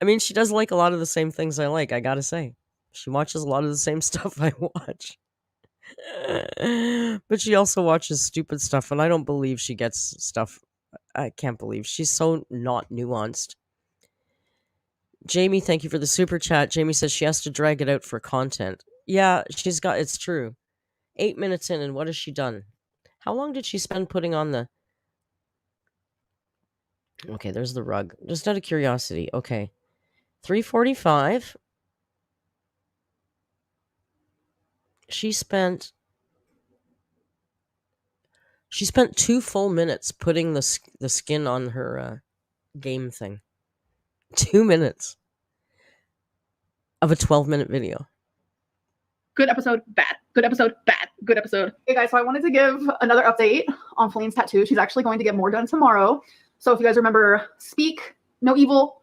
I mean, she does like a lot of the same things I like, I gotta say. She watches a lot of the same stuff I watch. But she also watches stupid stuff, and I don't believe she gets stuff. I can't believe she's so not nuanced. Jamie, thank you for the super chat. Jamie says she has to drag it out for content. Yeah, it's true. 8 minutes in, and what has she done? How long did she spend putting on the... Okay, there's the rug. Just out of curiosity. Okay. 3:45. She spent 2 full minutes putting the skin on her game thing. 2 minutes of a 12-minute video. Good episode, bad. Good episode, bad. Good episode. Hey guys, so I wanted to give another update on Flene's tattoo. She's actually going to get more done tomorrow. So if you guys remember, speak no evil,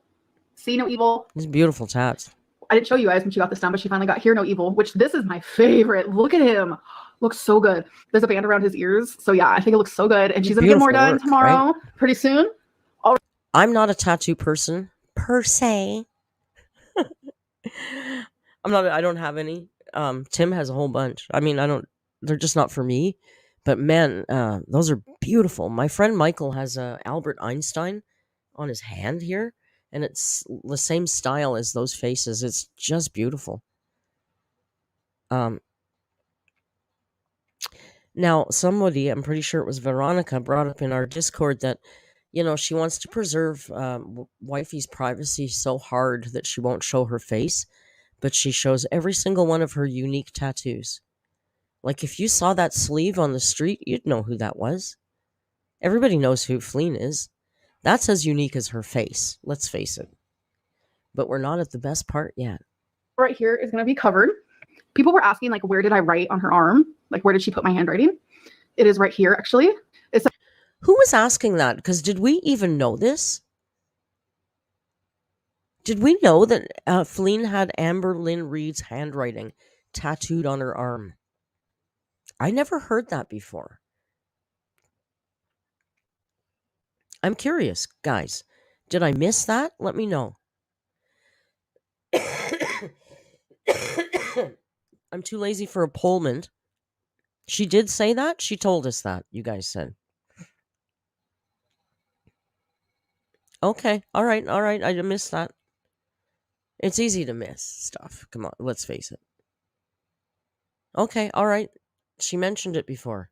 see no evil. These beautiful tats. I didn't show you guys when she got this done, but she finally got hear no evil, which this is my favorite. Look at him. Looks so good. There's a band around his ears. So yeah, I think it looks so good. And she's going to get more done tomorrow, right? Pretty soon. I'm not a tattoo person per se. I don't have any. Tim has a whole bunch. I mean, they're just not for me. But man, those are beautiful. My friend Michael has Albert Einstein on his hand here, and it's the same style as those faces. It's just beautiful. Now, somebody, I'm pretty sure it was Veronica, brought up in our Discord that, she wants to preserve wifey's privacy so hard that she won't show her face, but she shows every single one of her unique tattoos. Like, if you saw that sleeve on the street, you'd know who that was. Everybody knows who Fleen is. That's as unique as her face, let's face it. But we're not at the best part yet. Right here is going to be covered. People were asking, like, where did I write on her arm? Like, where did she put my handwriting? It is right here, actually. Who was asking that? Because did we even know this? Did we know that Fleen had AMBERLYNN Reid's handwriting tattooed on her arm? I never heard that before. I'm curious, guys. Did I miss that? Let me know. I'm too lazy for a Pullman. She did say that? She told us that, you guys said. Okay, all right. I missed that. It's easy to miss stuff. Come on, let's face it. Okay, all right. She mentioned it before.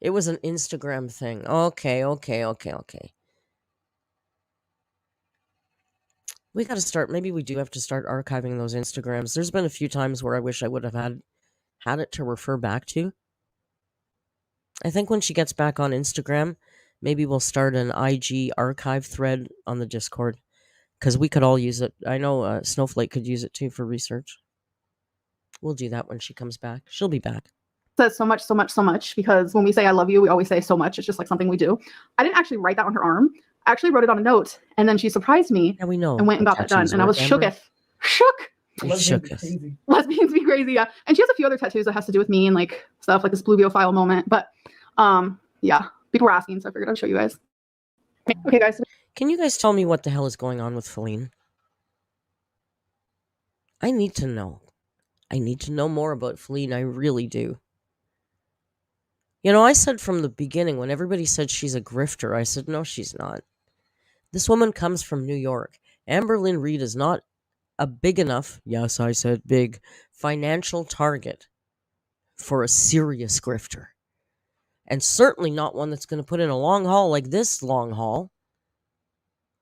It was an Instagram thing. Okay. We got to start. Maybe we do have to start archiving those Instagrams. There's been a few times where I wish I would have had it to refer back to. I think when she gets back on Instagram, maybe we'll start an IG archive thread on the Discord, because we could all use it. I know Snowflake could use it too for research. We'll do that when she comes back. She'll be back. Says so much, because when we say I love you, we always say so much. It's just like something we do. I didn't actually write that on her arm. I actually wrote it on a note, and then she surprised me. Yeah, we know. And went and got that done, and I was shooketh. Shook. Lesbians be crazy, yeah. And she has a few other tattoos that has to do with me and like stuff like this Bluevio moment. But yeah, people were asking, so I figured I'd show you guys. Okay, guys. Can you guys tell me what the hell is going on with Fleen? I need to know. I need to know more about Fleen. I really do. I said from the beginning, when everybody said she's a grifter, I said, no, she's not. This woman comes from New York. AMBERLYNN Reid is not a big enough, yes, I said big, financial target for a serious grifter. And certainly not one that's going to put in a long haul like this long haul.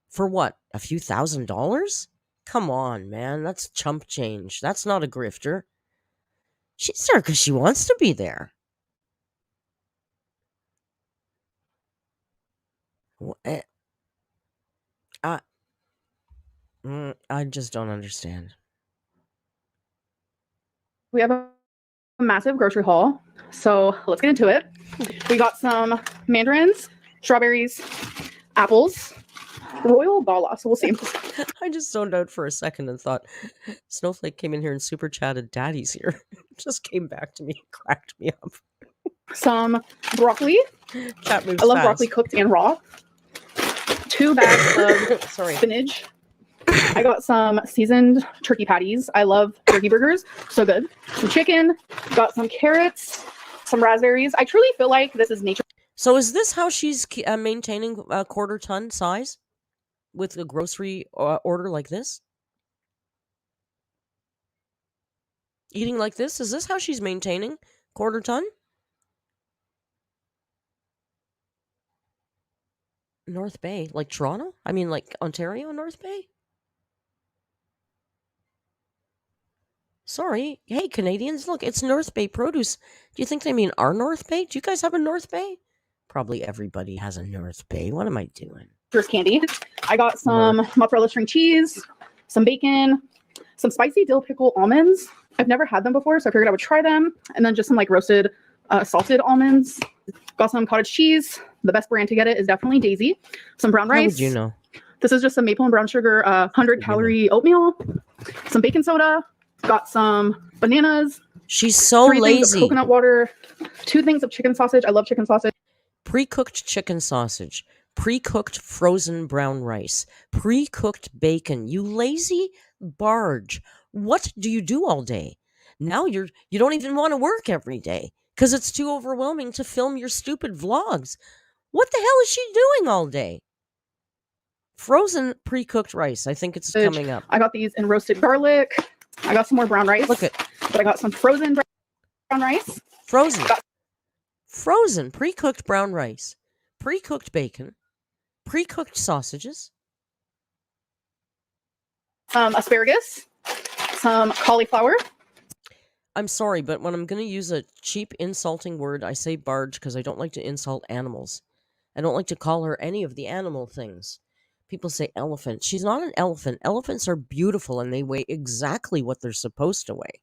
For what? A few $1,000s? Come on, man. That's chump change. That's not a grifter. She's there because she wants to be there. I just don't understand. We have a massive grocery haul, so let's get into it. We got some mandarins, strawberries, apples, royal gala, so we'll see. I just zoned out for a second and thought Snowflake came in here and super chatted daddy's here. Just came back to me and cracked me up. Some broccoli. Chat moves I love fast. broccoli cooked and raw. 2 bags of Sorry. spinach. I got some seasoned turkey patties. I love turkey burgers. So good. Some chicken. Got some carrots. Some raspberries. I truly feel like this is nature. So is this how she's maintaining a quarter ton size with a grocery order like this? Eating like this? Is this how she's maintaining quarter ton? North Bay, like Toronto? I mean, like Ontario, North Bay? Sorry. Hey, Canadians, look, it's North Bay produce. Do you think they mean our North Bay? Do you guys have a North Bay? Probably everybody has a North Bay. What am I doing? First candy. I got some mozzarella string cheese, some bacon, some spicy dill pickle almonds. I've never had them before, so I figured I would try them. And then just some like roasted, salted almonds. Got some cottage cheese. The best brand to get it is definitely Daisy. Some brown rice. How would you know? This is just some maple and brown sugar, 100-calorie oatmeal. Some baking soda. Got some bananas. She's so 3 lazy. things of coconut water. 2 things of chicken sausage. I love chicken sausage. Pre-cooked chicken sausage. Pre-cooked frozen brown rice. Pre-cooked bacon. You lazy barge. What do you do all day? Now you don't even want to work every day because it's too overwhelming to film your stupid vlogs. What the hell is she doing all day? Frozen pre-cooked rice. I think it's coming up. I got these in roasted garlic. I got some more brown rice. Look at, but I got some frozen brown rice. Frozen pre-cooked brown rice. Pre-cooked bacon. Pre-cooked sausages. Some asparagus. Some cauliflower. I'm sorry, but when I'm going to use a cheap, insulting word, I say barge because I don't like to insult animals. I don't like to call her any of the animal things. People say elephant. She's not an elephant. Elephants are beautiful and they weigh exactly what they're supposed to weigh.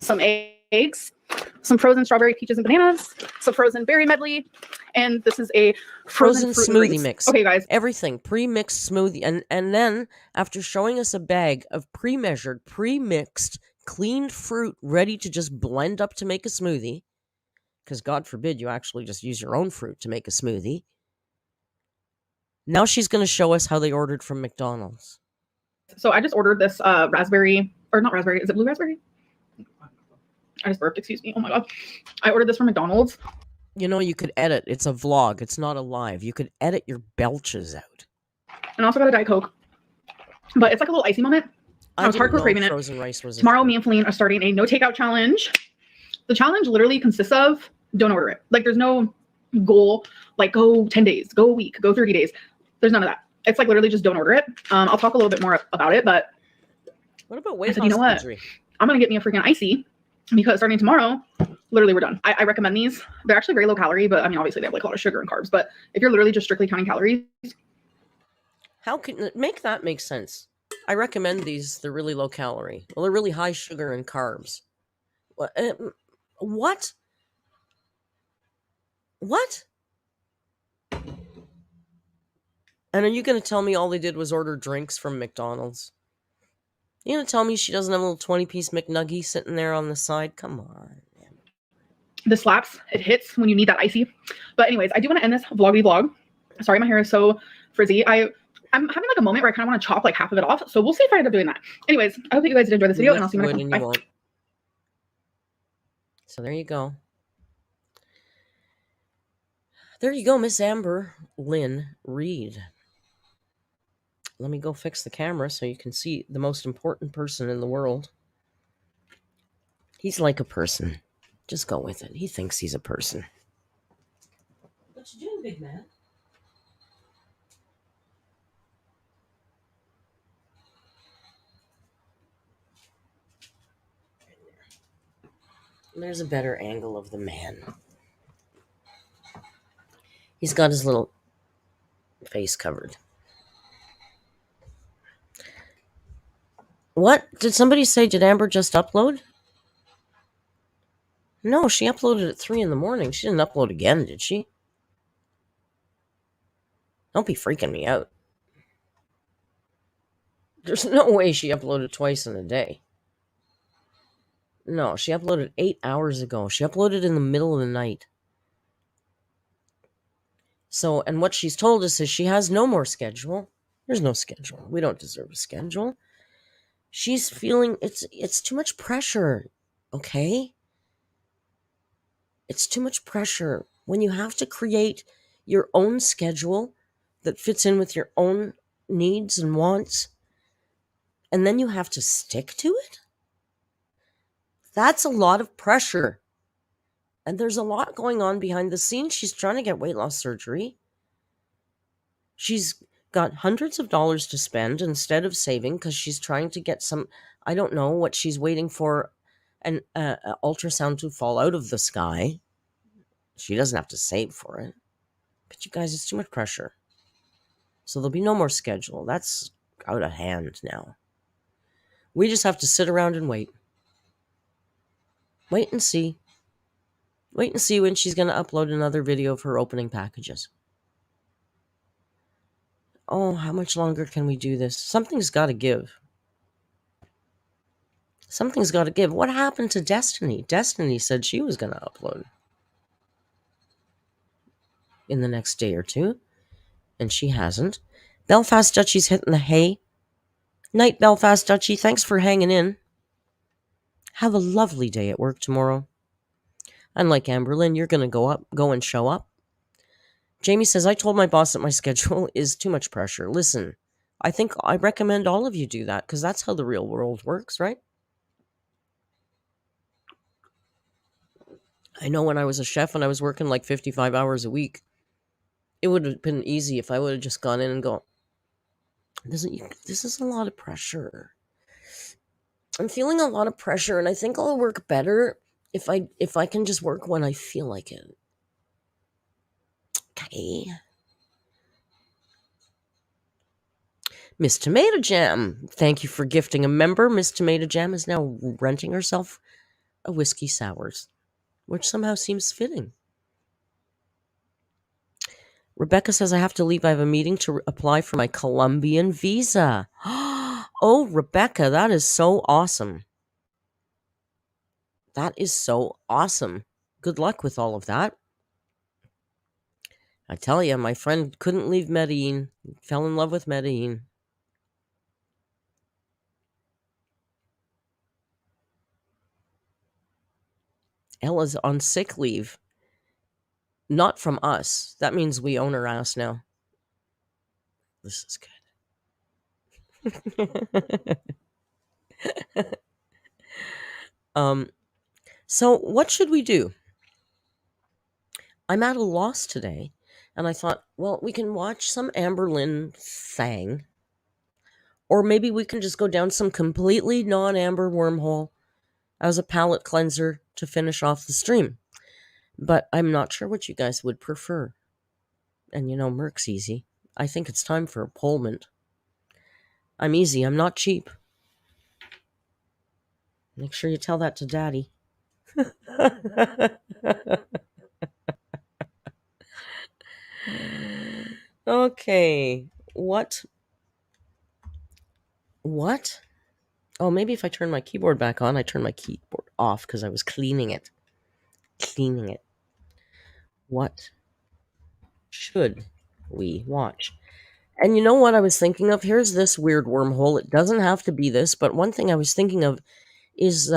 Some eggs. Some frozen strawberry, peaches, and bananas. Some frozen berry medley. And this is a frozen smoothie mix. Okay, guys. Everything. Pre-mixed smoothie. And then, after showing us a bag of pre-measured, pre-mixed, cleaned fruit ready to just blend up to make a smoothie, because God forbid you actually just use your own fruit to make a smoothie. Now she's going to show us how they ordered from McDonald's. So I just ordered this raspberry, or not raspberry, is it blue raspberry? I just burped, excuse me. Oh my God. I ordered this from McDonald's. You know, you could edit. It's a vlog. It's not a live. You could edit your belches out. And I also got a Diet Coke. But it's like a little icy moment. I was hardcore craving it. Frozen rice was Tomorrow, me and Feline are starting a no takeout challenge. The challenge literally consists of don't order it. Like there's no goal, like go 10 days, go a week, go 30 days. There's none of that. It's like literally just don't order it. I'll talk a little bit more about it, but what about weight loss? You know what? Surgery? I'm going to get me a freaking icy because starting tomorrow, literally we're done. I recommend these. They're actually very low calorie, but I mean, obviously they have like a lot of sugar and carbs, but if you're literally just strictly counting calories. How can make that make sense? I recommend these. They're really low calorie. Well, they're really high sugar and carbs. What? What? And are you going to tell me all they did was order drinks from McDonald's? You going to tell me she doesn't have a little 20-piece McNuggie sitting there on the side? Come on. Man. This slaps. It hits when you need that icy. But anyways, I do want to end this vlog. Sorry, my hair is so frizzy. I'm having like a moment where I kind of want to chop like half of it off. So we'll see if I end up doing that. Anyways, I hope that you guys did enjoy this video, and I'll see you next time. Bye. So there you go. There you go, Miss AMBERLYNN Reid. Let me go fix the camera so you can see the most important person in the world. He's like a person. Just go with it. He thinks he's a person. What you doing, big man? There's a better angle of the man. He's got his little face covered. What? Did somebody say, did Amber just upload? No, she uploaded at 3 in the morning. She didn't upload again, did she? Don't be freaking me out. There's no way she uploaded twice in a day. No, she uploaded 8 hours ago. She uploaded in the middle of the night. So, and what she's told us is she has no more schedule. There's no schedule. We don't deserve a schedule. She's feeling it's too much pressure. Okay? It's too much pressure when you have to create your own schedule that fits in with your own needs and wants, and then you have to stick to it. That's a lot of pressure. And there's a lot going on behind the scenes. She's trying to get weight loss surgery. She's got hundreds of dollars to spend instead of saving because she's trying to get some, I don't know what she's waiting for, an ultrasound to fall out of the sky. She doesn't have to save for it. But you guys, it's too much pressure. So there'll be no more schedule. That's out of hand now. We just have to sit around and wait. Wait and see. Wait and see when she's going to upload another video of her opening packages. Oh, how much longer can we do this? Something's got to give. Something's got to give. What happened to Destiny? Destiny said she was going to upload in the next day or two, and she hasn't. Belfast Dutchie's hitting the hay. Night, Belfast Dutchie. Thanks for hanging in. Have a lovely day at work tomorrow. Unlike AMBERLYNN, you're going to go and show up. Jamie says, I told my boss that my schedule is too much pressure. Listen, I recommend all of you do that because that's how the real world works, right? I know when I was a chef and I was working like 55 hours a week, it would have been easy if I would have just gone in and go, this is a lot of pressure. I'm feeling a lot of pressure, and I think I'll work better if I can just work when I feel like it. Okay. Miss Tomato Jam, thank you for gifting a member. Miss Tomato Jam is now renting herself a whiskey sours, which somehow seems fitting. Rebecca says, I have to leave. I have a meeting to apply for my Colombian visa. Oh, Rebecca, that is so awesome. That is so awesome. Good luck with all of that. I tell you, my friend couldn't leave Medellin. Fell in love with Medellin. Ella's on sick leave. Not from us. That means we own her ass now. This is good. So what should we do? I'm at a loss today, and I thought, well, we can watch some AMBERLYNN thing, or maybe we can just go down some completely non-Amber wormhole as a palate cleanser to finish off the stream. But I'm not sure what you guys would prefer. And you know, Merc's easy. I think it's time for a Pullman. I'm easy. I'm not cheap. Make sure you tell that to Daddy. Okay. What? Oh, maybe if I turn my keyboard back on, I turn my keyboard off because I was cleaning it. What should we watch? And you know what I was thinking of? Here's this weird wormhole. It doesn't have to be this, but one thing I was thinking of is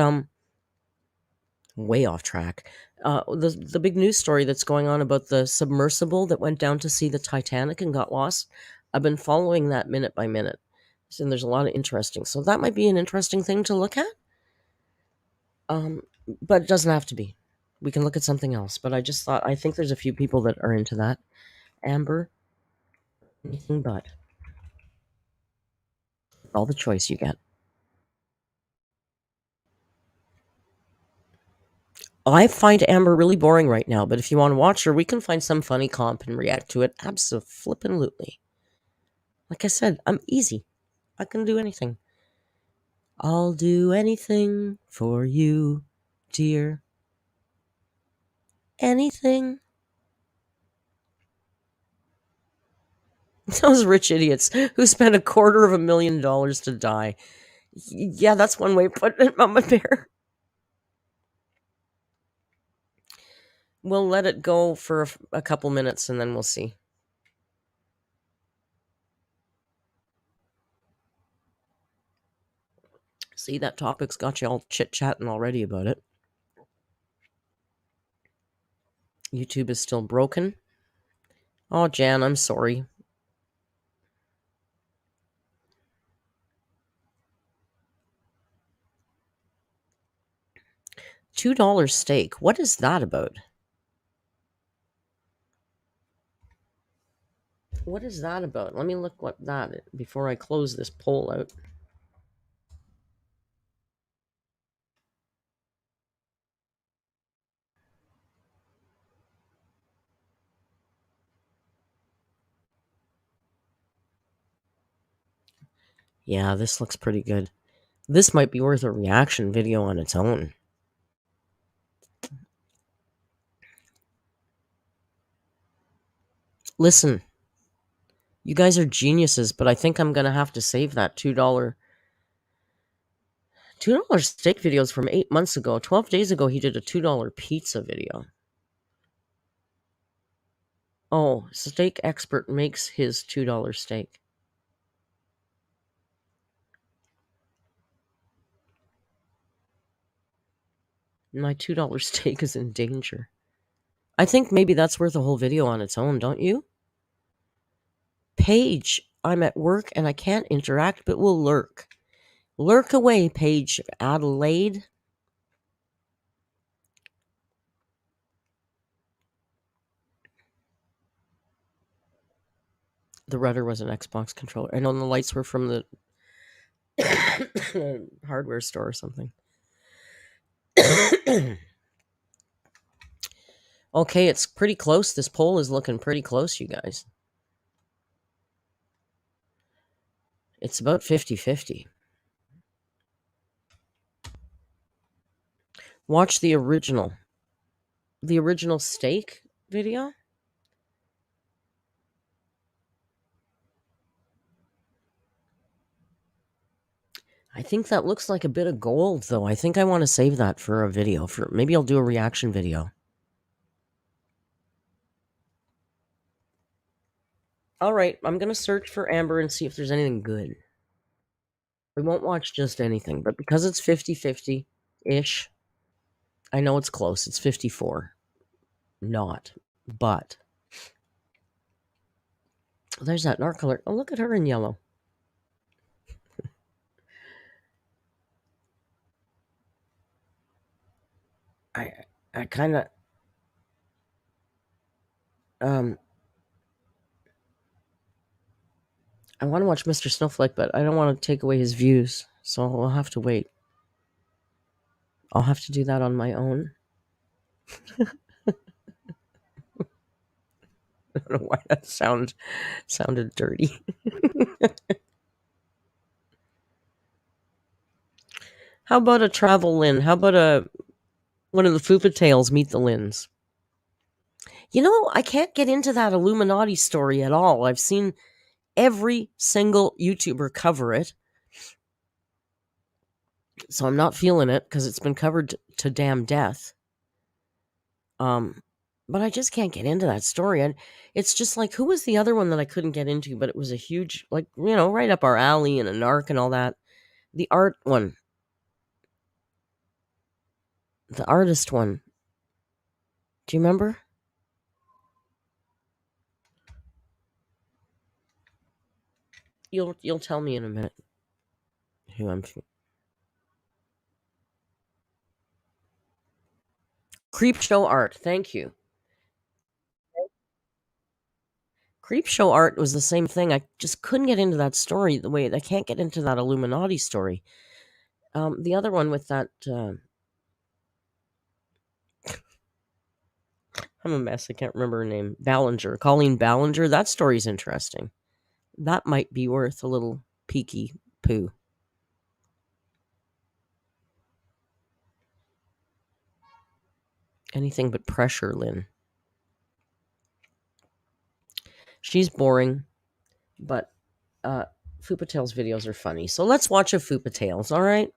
way off track. The big news story that's going on about the submersible that went down to see the Titanic and got lost. I've been following that minute by minute. And there's a lot of interesting. So that might be an interesting thing to look at. But it doesn't have to be. We can look at something else. But I just thought, I think there's a few people that are into that. Amber, anything but. All the choice you get. I find Amber really boring right now, but if you want to watch her, we can find some funny comp and react to it. Abso-flippin'-lutely. Like I said, I'm easy. I can do anything. I'll do anything for you, dear. Anything. Those rich idiots who spent $250,000 to die. Yeah, that's one way of putting it, Mama Bear. We'll let it go for a couple minutes and then we'll see. See, that topic's got you all chit-chatting already about it. YouTube is still broken. Oh, Jan, I'm sorry. $2 steak. What is that about? What is that about? Let me look what that is before I close this poll out. Yeah, this looks pretty good. This might be worth a reaction video on its own. Listen, you guys are geniuses, but I think I'm going to have to save that $2 steak videos from 8 months ago. 12 days ago, he did a $2 pizza video. Oh, steak expert makes his $2 steak. My $2 steak is in danger. I think maybe that's worth a whole video on its own, don't you? Paige, I'm at work and I can't interact, but will lurk. Lurk away, Paige Adelaide. The rudder was an Xbox controller. I know the lights were from the hardware store or something. Okay, it's pretty close. This poll is looking pretty close, you guys. It's about 50-50. Watch the original steak video. I think that looks like a bit of gold, though. I think I want to save that for a video. Maybe I'll do a reaction video. All right, I'm going to search for Amber and see if there's anything good. We won't watch just anything, but because it's 50-50-ish, I know it's close. It's 54. Not. But there's that narc. Oh, look at her in yellow. I kind of I want to watch Mr. Snowflake, but I don't want to take away his views, so I'll have to wait. I'll have to do that on my own. I don't know why that sounded dirty. How about a travel Lynn? How about one of the Fupa Tales meet the Lynns? You know, I can't get into that Illuminati story at all. I've seen every single YouTuber cover it, so I'm not feeling it because it's been covered to damn death. But I just can't get into that story. And it's just like, who was the other one that I couldn't get into, but it was a huge, like, right up our alley and a narc and all that. The art one. The artist one. Do you remember? You'll tell me in a minute who I'm. Creepshow art. Thank you. Creepshow art was the same thing. I just couldn't get into that story the way I can't get into that Illuminati story. The other one with that. I'm a mess. I can't remember her name. Ballinger. Colleen Ballinger. That story's interesting. That might be worth a little peeky poo. Anything but pressure, Lynn. She's boring, but Fupa Tales videos are funny. So let's watch a Fupa Tales, all right?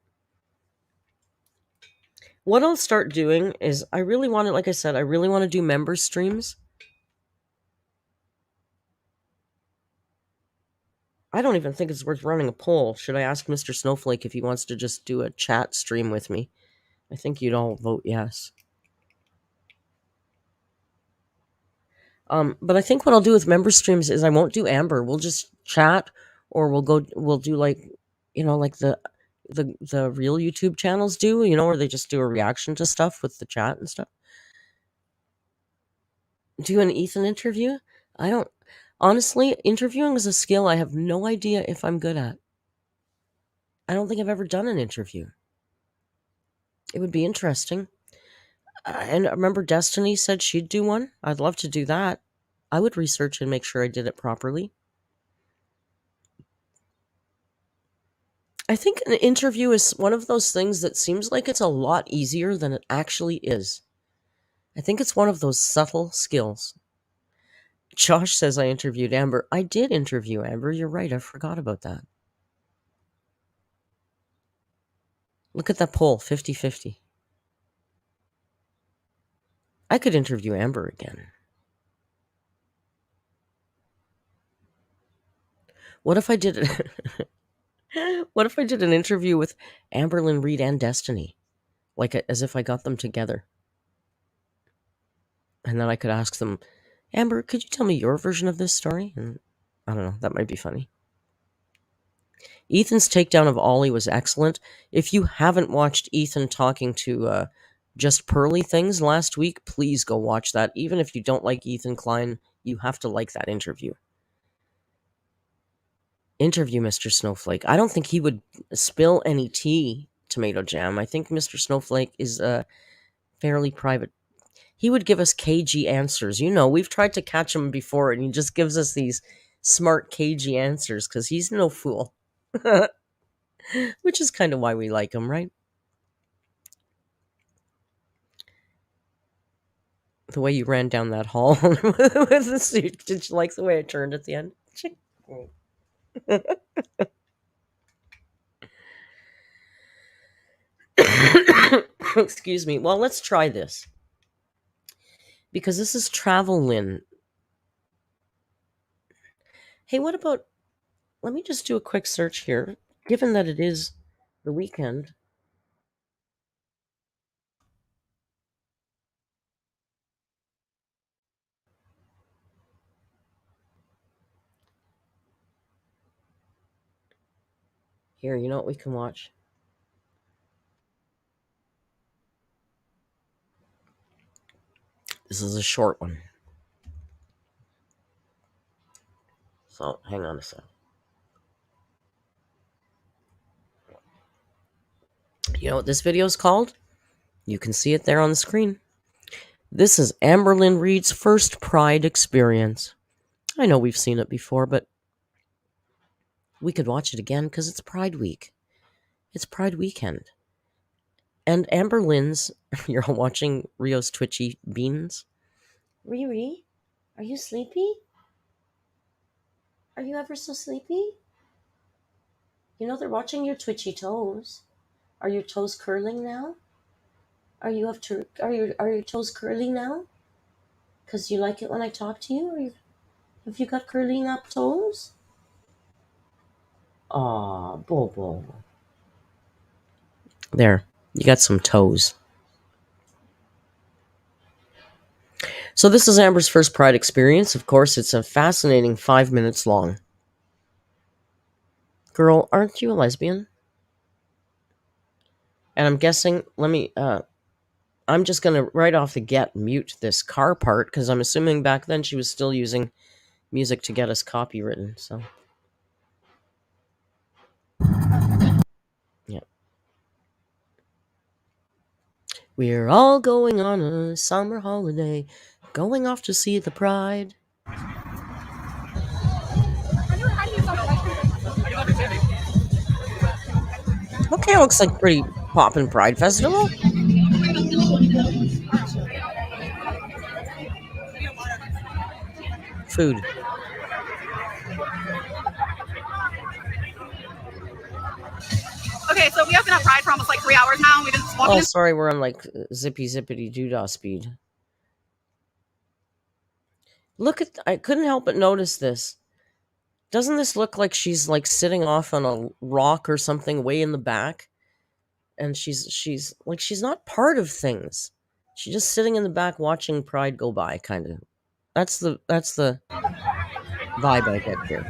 What I'll start doing is I really want to, like I said, I really want to do member streams. I don't even think it's worth running a poll. Should I ask Mr. Snowflake if he wants to just do a chat stream with me? I think you'd all vote yes. But I think what I'll do with member streams is I won't do Amber. We'll just chat, or we'll do like, like the real YouTube channels do, where they just do a reaction to stuff with the chat and stuff. Do an Ethan interview? I don't honestly, interviewing is a skill I have no idea if I'm good at. I don't think I've ever done an interview. It would be interesting. And I remember Destiny said she'd do one. I'd love to do that. I would research and make sure I did it properly. I think an interview is one of those things that seems like it's a lot easier than it actually is. I think it's one of those subtle skills. Josh says I interviewed Amber. I did interview Amber. You're right. I forgot about that. Look at that poll, 50-50. I could interview Amber again. What if I did it? What if I did an interview with AMBERLYNN, Reed, and Destiny? Like as if I got them together. And then I could ask them, Amber, could you tell me your version of this story? And I don't know, that might be funny. Ethan's takedown of Ollie was excellent. If you haven't watched Ethan talking to Just Pearly Things last week, please go watch that. Even if you don't like Ethan Klein, you have to like that interview. Interview Mr. Snowflake. I don't think he would spill any tea, Tomato Jam. I think Mr. Snowflake is fairly private. He would give us cagey answers. We've tried to catch him before, and he just gives us these smart, cagey answers because he's no fool. Which is kind of why we like him, right? The way you ran down that hall with the suit. Did you like the way I turned at the end? Excuse me. Well, let's try this. Because this is Travel-Lynn. Hey, what about... Let me just do a quick search here. Given that it is the weekend... Here, you know what we can watch? This is a short one. So, hang on a sec. You know what this video is called? You can see it there on the screen. This is AMBERLYNN Reed's first Pride experience. I know we've seen it before, but we could watch it again because it's Pride Week. It's Pride Weekend. And AMBERLYNN's... You're all watching Rio's twitchy beans? Riri, are you sleepy? Are you ever so sleepy? They're watching your twitchy toes. Are your toes curling now? Are your toes curly now? Because you like it when I talk to you? Have you got curling up toes? Aw, Bobo. There, you got some toes. So this is Amber's first Pride experience. Of course, it's a fascinating 5 minutes long. Girl, aren't you a lesbian? And I'm guessing, I'm just going to right off the get mute this car part because I'm assuming back then she was still using music to get us copywritten, so. Yeah. We're all going on a summer holiday, going off to see the Pride. Okay, looks like pretty poppin' Pride Festival. food. Okay, so we have been at Pride for almost like 3 hours now, and we've been walking. Oh, sorry, we're on like zippity doodah speed. Look at, I couldn't help but notice this. Doesn't this look like she's like sitting off on a rock or something way in the back? And she's like she's not part of things. She's just sitting in the back watching Pride go by, kind of. That's the vibe I get here.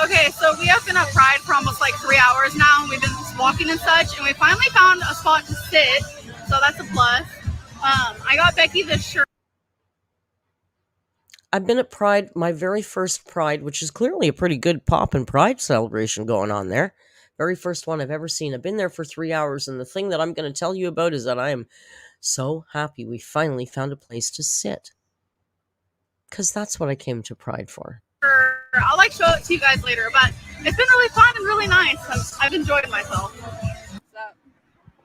Okay, so we have been at Pride for almost like 3 hours now, and we've been walking and such, and we finally found a spot to sit, so that's a plus. I got Becky this shirt. I've been at Pride, my very first Pride, which is clearly a pretty good pop and Pride celebration going on there. Very first one I've ever seen. I've been there for 3 hours, and the thing that I'm going to tell you about is that I am so happy we finally found a place to sit. Because that's what I came to Pride for. I'll like show it to you guys later, but it's been really fun and really nice. I've enjoyed myself.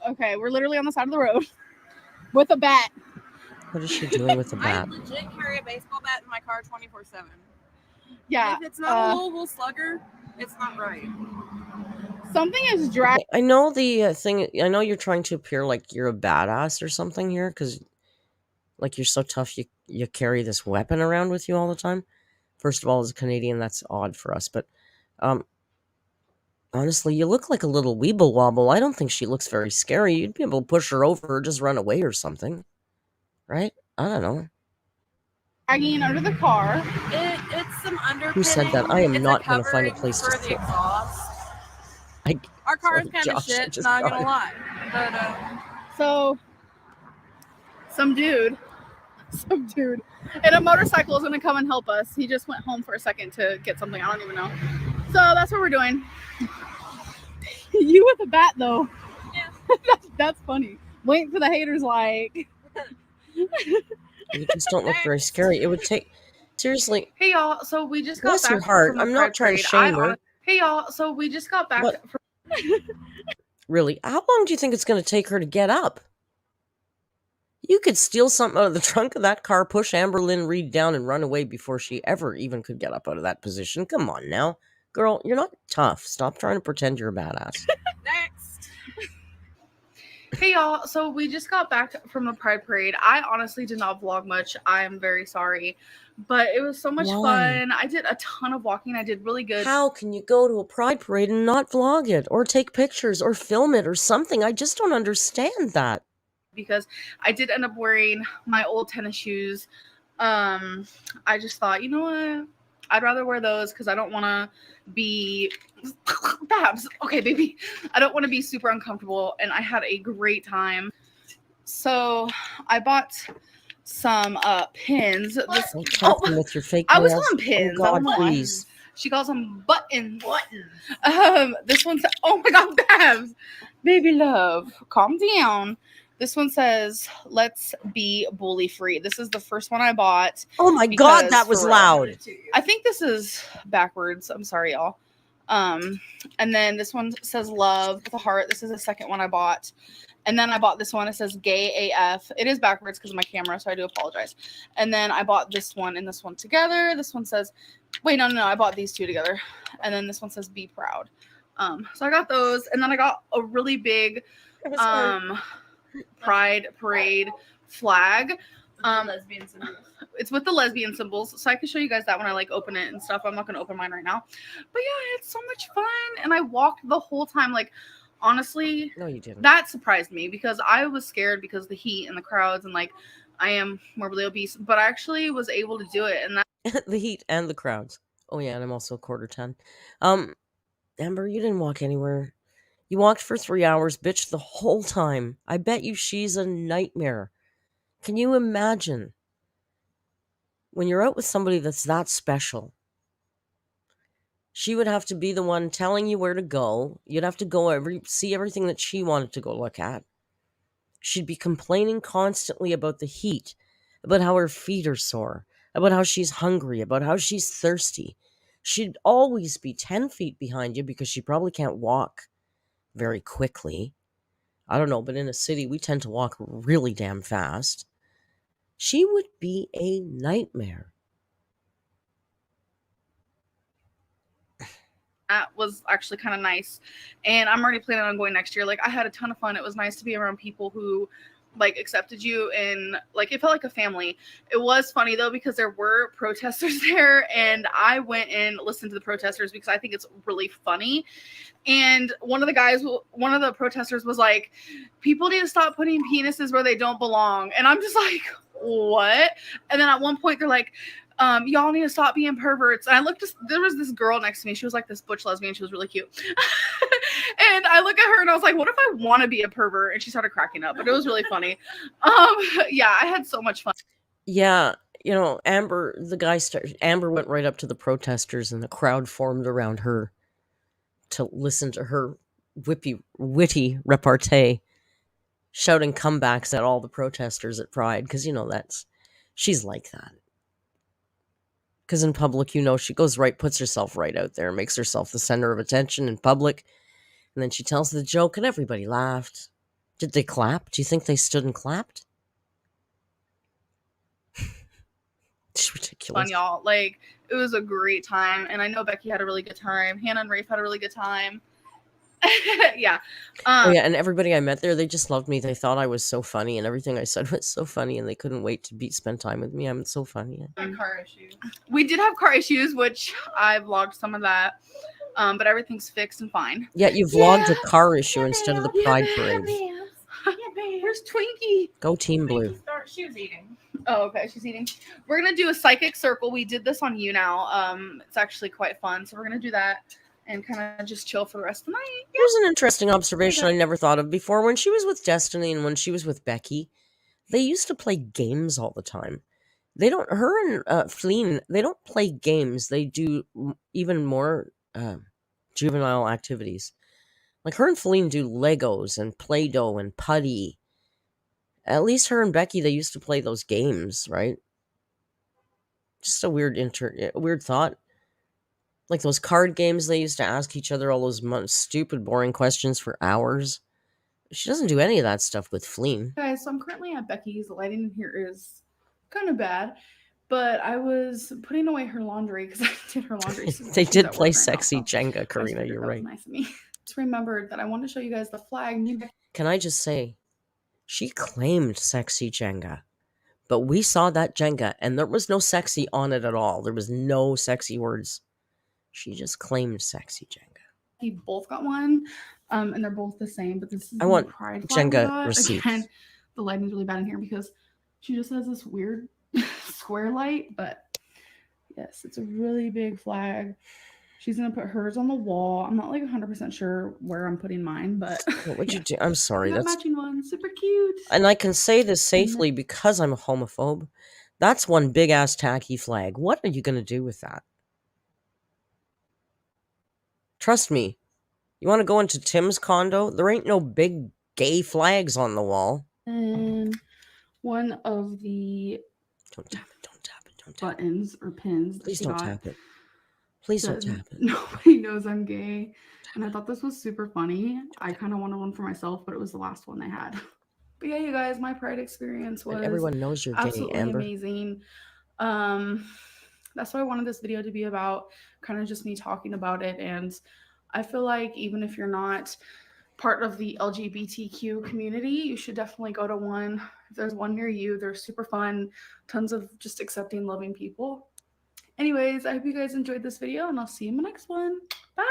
Okay, we're literally on the side of the road with a bat. What is she doing with the bat? I legit carry a baseball bat in my car 24/7. Yeah. If it's not a Louisville Slugger, it's not right. Something is dragging. I know the thing. I know you're trying to appear like you're a badass or something here, because like you're so tough, you carry this weapon around with you all the time. First of all, as a Canadian, that's odd for us, but honestly, you look like a little weeble wobble. I don't think she looks very scary. You'd be able to push her over or just run away or something, right? I don't know. Dragging under the car. It's some underpinning. Who said that? I am It's not going to find a place to for the sit. exhaust. I, Our car is sorry, kind of Josh, I shit, just not got gonna it. lie. But So, some dude in a motorcycle is going to come and help us. He just went home for a second to get something. I don't even know. So that's what we're doing. You with a bat, though. Yeah. That's funny. Wait for the haters, like. You just don't look very scary. It would take, seriously. Hey y'all, so we just got Bless back her heart. from the I'm Pride not trying to parade. shame her. Hey y'all, so we just got back What? from. Really, how long do you think it's going to take her to get up? You could steal something out of the trunk of that car, push AMBERLYNN Reid down, and run away before she ever even could get up out of that position. Come on now. Girl, you're not tough. Stop trying to pretend you're a badass. next. Hey y'all, so we just got back from the Pride parade. I honestly did not vlog much. I am very sorry, but it was so much Why? fun. I did a ton of walking. I did really good. How can you go to a Pride parade and not vlog it, or take pictures, or film it, or something? I just don't understand that. Because I did end up wearing my old tennis shoes. I just thought, you know what? I'd rather wear those because I don't want to be Babs. Okay, baby. I don't want to be super uncomfortable, and I had a great time. So I bought some pins. Don't tap them with your fake I was nails. on pins. Oh I God, don't know why. please. She calls them buttons. This one says, oh my God, Babs. Baby love, calm down. This one says, let's be bully free. This is the first one I bought. Oh my God, that was loud. I think this is backwards. I'm sorry, y'all. And then this one says love with a heart. This is the second one I bought. And then I bought this one. It says gay AF. It is backwards because of my camera, so I do apologize. And then I bought this one and this one together. This one says, wait, no. I bought these two together. And then this one says be proud. So I got those. And then I got a really big Pride parade flag. Lesbian symbols. It's with the lesbian symbols, so I can show you guys that when I like open it and stuff. I'm not gonna open mine right now, but yeah, it's so much fun. And I walked the whole time. Like, honestly, No, you didn't. that surprised me because I was scared because of the heat and the crowds, and like I am morbidly obese, but I actually was able to do it. And that The heat and the crowds. Oh yeah, and I'm also a quarter 10. Amber, you didn't walk anywhere. You walked for 3 hours, bitch, the whole time. I bet you she's a nightmare. Can you imagine when you're out with somebody that's that special? She would have to be the one telling you where to go. You'd have to go see everything that she wanted to go look at. She'd be complaining constantly about the heat, about how her feet are sore, about how she's hungry, about how she's thirsty. She'd always be 10 feet behind you because she probably can't walk very quickly. I don't know, but in a city, we tend to walk really damn fast. She would be a nightmare. That was actually kind of nice, and I'm already planning on going next year. Like, I had a ton of fun. It was nice to be around people who like accepted you, and like it felt like a family. It was funny though because there were protesters there, and I went and listened to the protesters because I think it's really funny. And one of the protesters was like, people need to stop putting penises where they don't belong. And I'm just like, what? And then at one point they're like, y'all need to stop being perverts. And I looked, there was this girl next to me. She was like this butch lesbian. She was really cute. And I look at her and I was like, what if I want to be a pervert? And she started cracking up, but it was really funny. Yeah, I had so much fun. Yeah, Amber, Amber went right up to the protesters and the crowd formed around her to listen to her witty repartee, shouting comebacks at all the protesters at Pride, because she's like that. Because in public, she goes right, puts herself right out there, makes herself the center of attention in public, and then she tells the joke, and everybody laughed. Did they clap? Do you think they stood and clapped? It's ridiculous. Fun, y'all. Like, it was a great time, and I know Becky had a really good time. Hannah and Rafe had a really good time. Yeah. Oh, yeah, and everybody I met there, they just loved me. They thought I was so funny, and everything I said was so funny, and they couldn't wait to spend time with me. I'm so funny. Car issues. We did have car issues, which I vlogged some of that, but everything's fixed and fine. Yeah, you vlogged a car issue instead of the Pride Parade. Where's Twinkie? Go Team Blue. She was eating. Oh, okay, she's eating. We're gonna do a psychic circle. We did this on YouNow. It's actually quite fun, so we're gonna do that and kind of just chill for the rest of the night. Here's an interesting observation I never thought of before. When she was with Destiny and when she was with Becky, they used to play games all the time. Her and Fleen, they don't play games. They do even more juvenile activities. Like her and Fleen do Legos and Play-Doh and putty. At least her and Becky, they used to play those games, right? Just a weird thought. Like those card games they used to ask each other all those stupid, boring questions for hours. She doesn't do any of that stuff with Fleen. Guys, so I'm currently at Becky's. The lighting in here is kind of bad, but I was putting away her laundry because I did her laundry. They did play Sexy Jenga, Karina. You're right. Nice of me. Just remembered that I wanted to show you guys the flag. Can I just say, she claimed Sexy Jenga, but we saw that Jenga and there was no sexy on it at all. There was no sexy words. She just claimed Sexy Jenga. We both got one, and they're both the same, but this is I want Pride Jenga receipts. Again, the lighting's really bad in here because she just has this weird square light, but yes, it's a really big flag. She's gonna put hers on the wall. I'm not like 100% sure where I'm putting mine, but what would you do? I'm sorry, that's matching one, super cute. And I can say this safely because I'm a homophobe. That's one big ass tacky flag. What are you gonna do with that? Trust me, you want to go into Tim's condo? There ain't no big gay flags on the wall. And one of the don't tap it, buttons or pins. Please don't tap it. Please don't tap it. Nobody knows I'm gay. And I thought this was super funny. I kind of wanted one for myself, but it was the last one they had. But yeah, you guys, my Pride experience was everyone knows you're absolutely gay, Amber. Amazing. That's what I wanted this video to be about, kind of just me talking about it. And I feel like even if you're not part of the LGBTQ community, you should definitely go to one. If there's one near you, they're super fun. Tons of just accepting, loving people. Anyways, I hope you guys enjoyed this video, and I'll see you in the next one. Bye!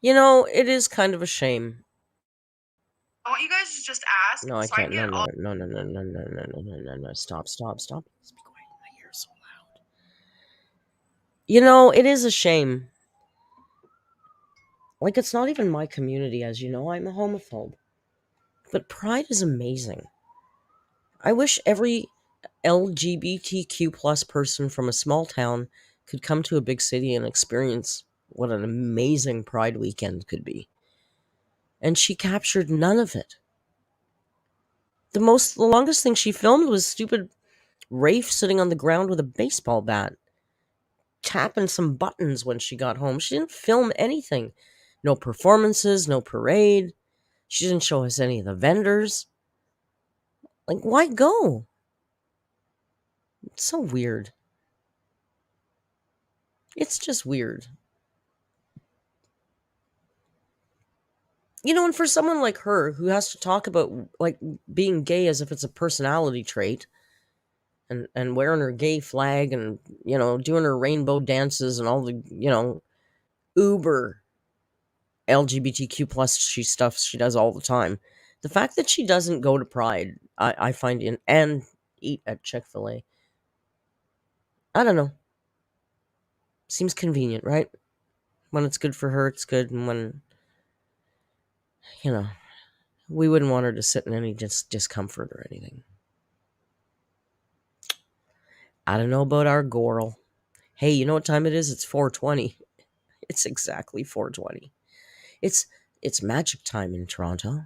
It is kind of a shame. I want you guys to just ask. No, I can't. No. Stop. Please be quiet. My ear is so loud. It is a shame. Like, it's not even my community, as you know. I'm a homophobe. But Pride is amazing. I wish every LGBTQ plus person from a small town could come to a big city and experience what an amazing Pride weekend could be. And she captured none of it. The longest thing she filmed was stupid Rafe sitting on the ground with a baseball bat, tapping some buttons when she got home. She didn't film anything. No performances, no parade. She didn't show us any of the vendors. Like, why go? It's so weird. It's just weird. And for someone like her who has to talk about like being gay as if it's a personality trait, and wearing her gay flag, and doing her rainbow dances and all the uber LGBTQ plus stuff she does all the time. The fact that she doesn't go to Pride, I find and eat at Chick-fil-A. I don't know. Seems convenient, right? When it's good for her, it's good, and when we wouldn't want her to sit in any discomfort or anything. I don't know about our girl. Hey, you know what time it is? It's 4:20. It's exactly 4:20. It's magic time in Toronto.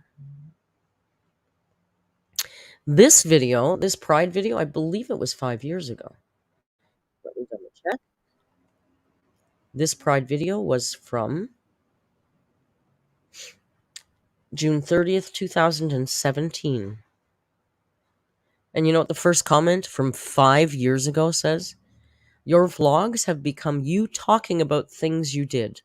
This Pride video, I believe it was 5 years ago. Let me double check. This Pride video was from June 30th, 2017. And you know what the first comment from 5 years ago says? Your vlogs have become you talking about things you did.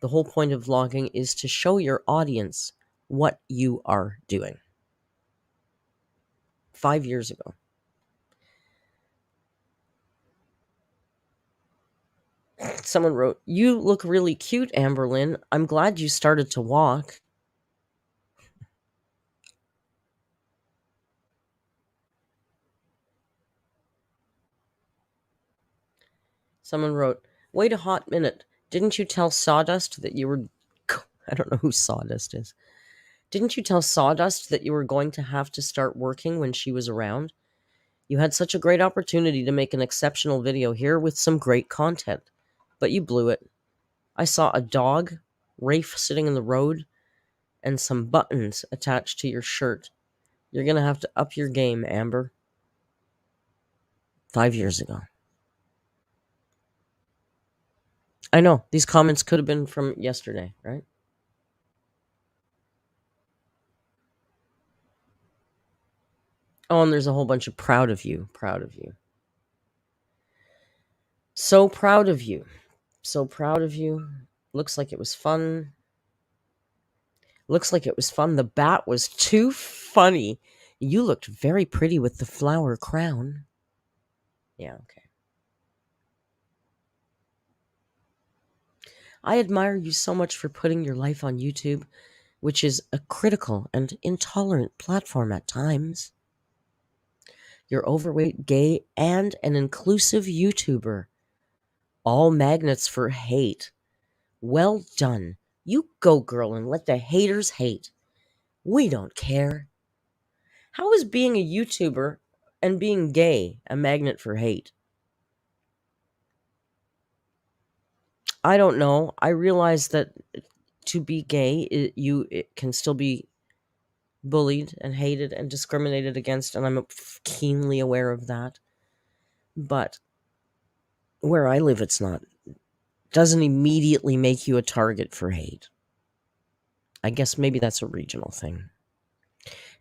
The whole point of vlogging is to show your audience what you are doing. 5 years ago. Someone wrote, "You look really cute, AMBERLYNN. I'm glad you started to walk." Someone wrote, "Wait a hot minute. Didn't you tell Sawdust that you were..." I don't know who Sawdust is. "Didn't you tell Sawdust that you were going to have to start working when she was around? You had such a great opportunity to make an exceptional video here with some great content, but you blew it. I saw a dog, Rafe sitting in the road, and some buttons attached to your shirt. You're going to have to up your game, Amber." 5 years ago. I know, these comments could have been from yesterday, right? Oh, and there's a whole bunch of proud of you. Proud of you. So proud of you. So proud of you. Looks like it was fun. Looks like it was fun. The bat was too funny. You looked very pretty with the flower crown. Yeah, okay. I admire you so much for putting your life on YouTube, which is a critical and intolerant platform at times. You're overweight, gay, and an inclusive YouTuber. All magnets for hate. Well done. You go, girl, and let the haters hate. We don't care. How is being a YouTuber and being gay a magnet for hate? I don't know. I realize that to be gay, it can still be bullied and hated and discriminated against, and I'm keenly aware of that. But where I live, it's not. Doesn't immediately make you a target for hate. I guess maybe that's a regional thing.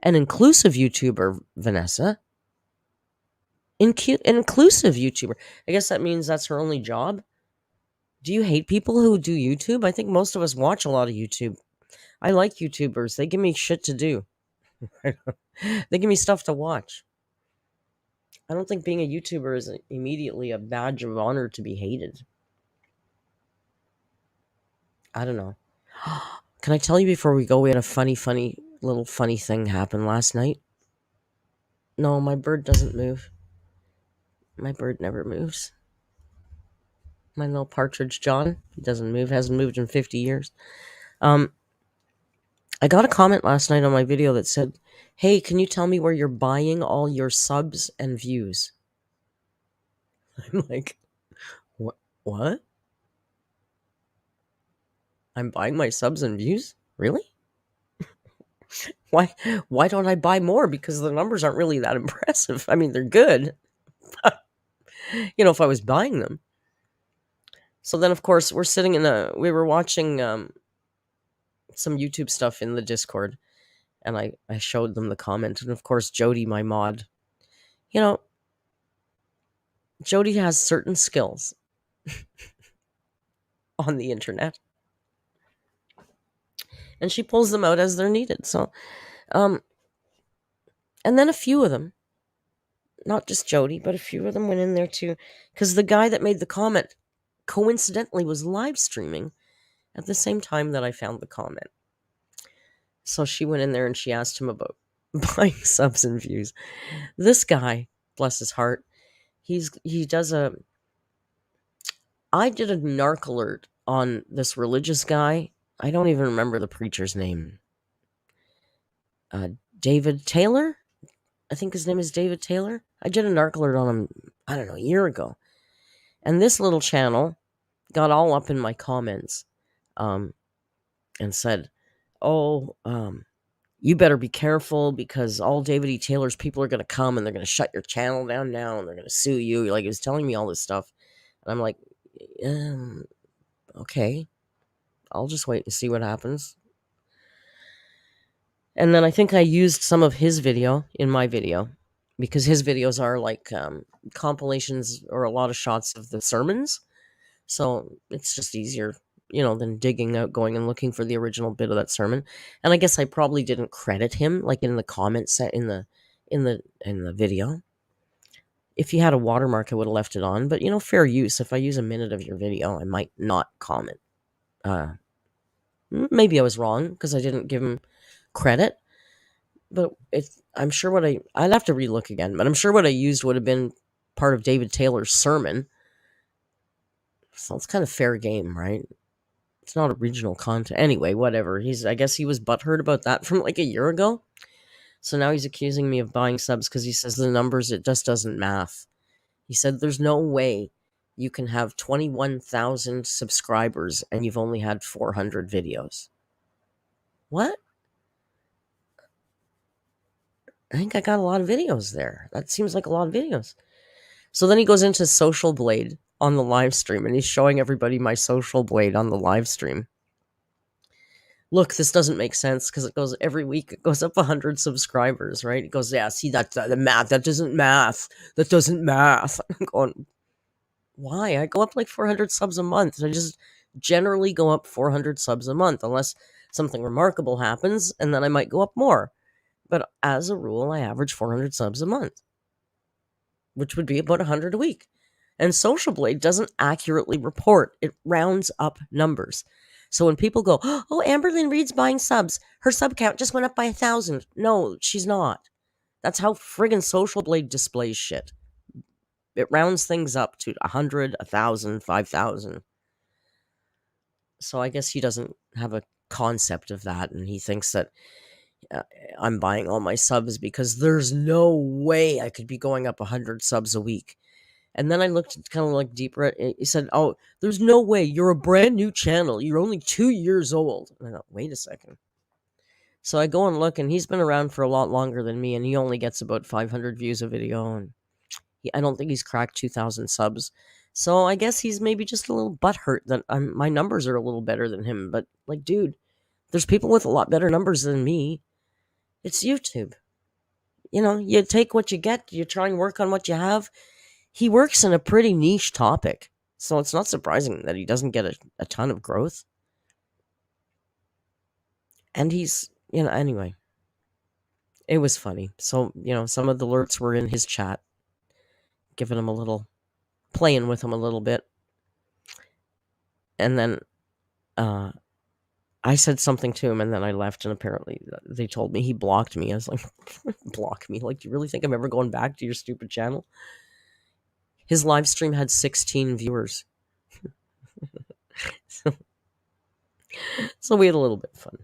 An inclusive YouTuber, Vanessa. An inclusive YouTuber. I guess that means that's her only job. Do you hate people who do YouTube? I think most of us watch a lot of YouTube. I like YouTubers. They give me shit to do. They give me stuff to watch. I don't think being a YouTuber is immediately a badge of honor to be hated. I don't know. Can I tell you before we go, we had a funny thing happen last night? No, my bird doesn't move. My bird never moves. My little partridge John, he doesn't move, hasn't moved in 50 years. I got a comment last night on my video that said, "Hey, can you tell me where you're buying all your subs and views?" I'm like, what? I'm buying my subs and views? Really? Why don't I buy more? Because the numbers aren't really that impressive. I mean, they're good. If I was buying them. So then, of course, we were watching some YouTube stuff in the Discord, and I showed them the comment. And of course, Jody, my mod, Jody has certain skills on the internet, and she pulls them out as they're needed. So, um, and then a few of them, not just Jody, but a few of them went in there too, because the guy that made the comment coincidentally was live streaming at the same time that I found the comment. So she went in there and she asked him about buying subs and views. This guy, bless his heart, he does a. I did a narc alert on this religious guy. I don't even remember the preacher's name. David Taylor? I think his name is David Taylor. I did a narc alert on him, I don't know, a year ago. And this little channel got all up in my comments and said, oh, you better be careful because all David E. Taylor's people are going to come and they're going to shut your channel down now and they're going to sue you. Like, he was telling me all this stuff. And I'm like, okay, I'll just wait and see what happens. And then I think I used some of his video in my video because his videos are like compilations or a lot of shots of the sermons. So it's just easier, than digging out, going and looking for the original bit of that sermon. And I guess I probably didn't credit him like in the comments set in the video. If you had a watermark, I would have left it on. But fair use. If I use a minute of your video, I might not comment. Maybe I was wrong because I didn't give him credit. But I'm sure I'd have to relook again. But I'm sure what I used would have been part of David Taylor's sermon. So it's kind of fair game, right? It's not original content. Anyway, whatever. I guess he was butthurt about that from like a year ago. So now he's accusing me of buying subs because he says the numbers, it just doesn't math. He said there's no way you can have 21,000 subscribers and you've only had 400 videos. What? I think I got a lot of videos there. That seems like a lot of videos. So then he goes into Social Blade on the live stream and he's showing everybody my Social Blade on the live stream. Look, this doesn't make sense because it goes every week. It goes up 100 subscribers, right? It goes, yeah, see that the math, that doesn't math. That doesn't math. I'm going, why? I go up like 400 subs a month. I just generally go up 400 subs a month unless something remarkable happens and then I might go up more. But as a rule, I average 400 subs a month, which would be about 100 a week. And Social Blade doesn't accurately report. It rounds up numbers. So when people go, oh, AMBERLYNN Reed's buying subs, her sub count just went up by 1,000. No, she's not. That's how friggin' Social Blade displays shit. It rounds things up to 100, 1,000, 5,000. So I guess he doesn't have a concept of that, and he thinks that I'm buying all my subs because there's no way I could be going up 100 subs a week. And then I looked kind of like deeper at it. He said, oh, there's no way. You're a brand new channel. You're only 2 years old. And I thought, wait a second. So I go and look, and he's been around for a lot longer than me, and he only gets about 500 views a video. And I don't think he's cracked 2,000 subs. So I guess he's maybe just a little butthurt that my numbers are a little better than him. But, like, dude, there's people with a lot better numbers than me. It's YouTube. You take what you get. You try and work on what you have. He works in a pretty niche topic, so it's not surprising that he doesn't get a ton of growth. And he's, anyway, it was funny. So, some of the alerts were in his chat, giving him playing with him a little bit. And then I said something to him, and then I left, and apparently they told me he blocked me. I was like, block me? Like, do you really think I'm ever going back to your stupid channel? His live stream had 16 viewers. So we had a little bit of fun.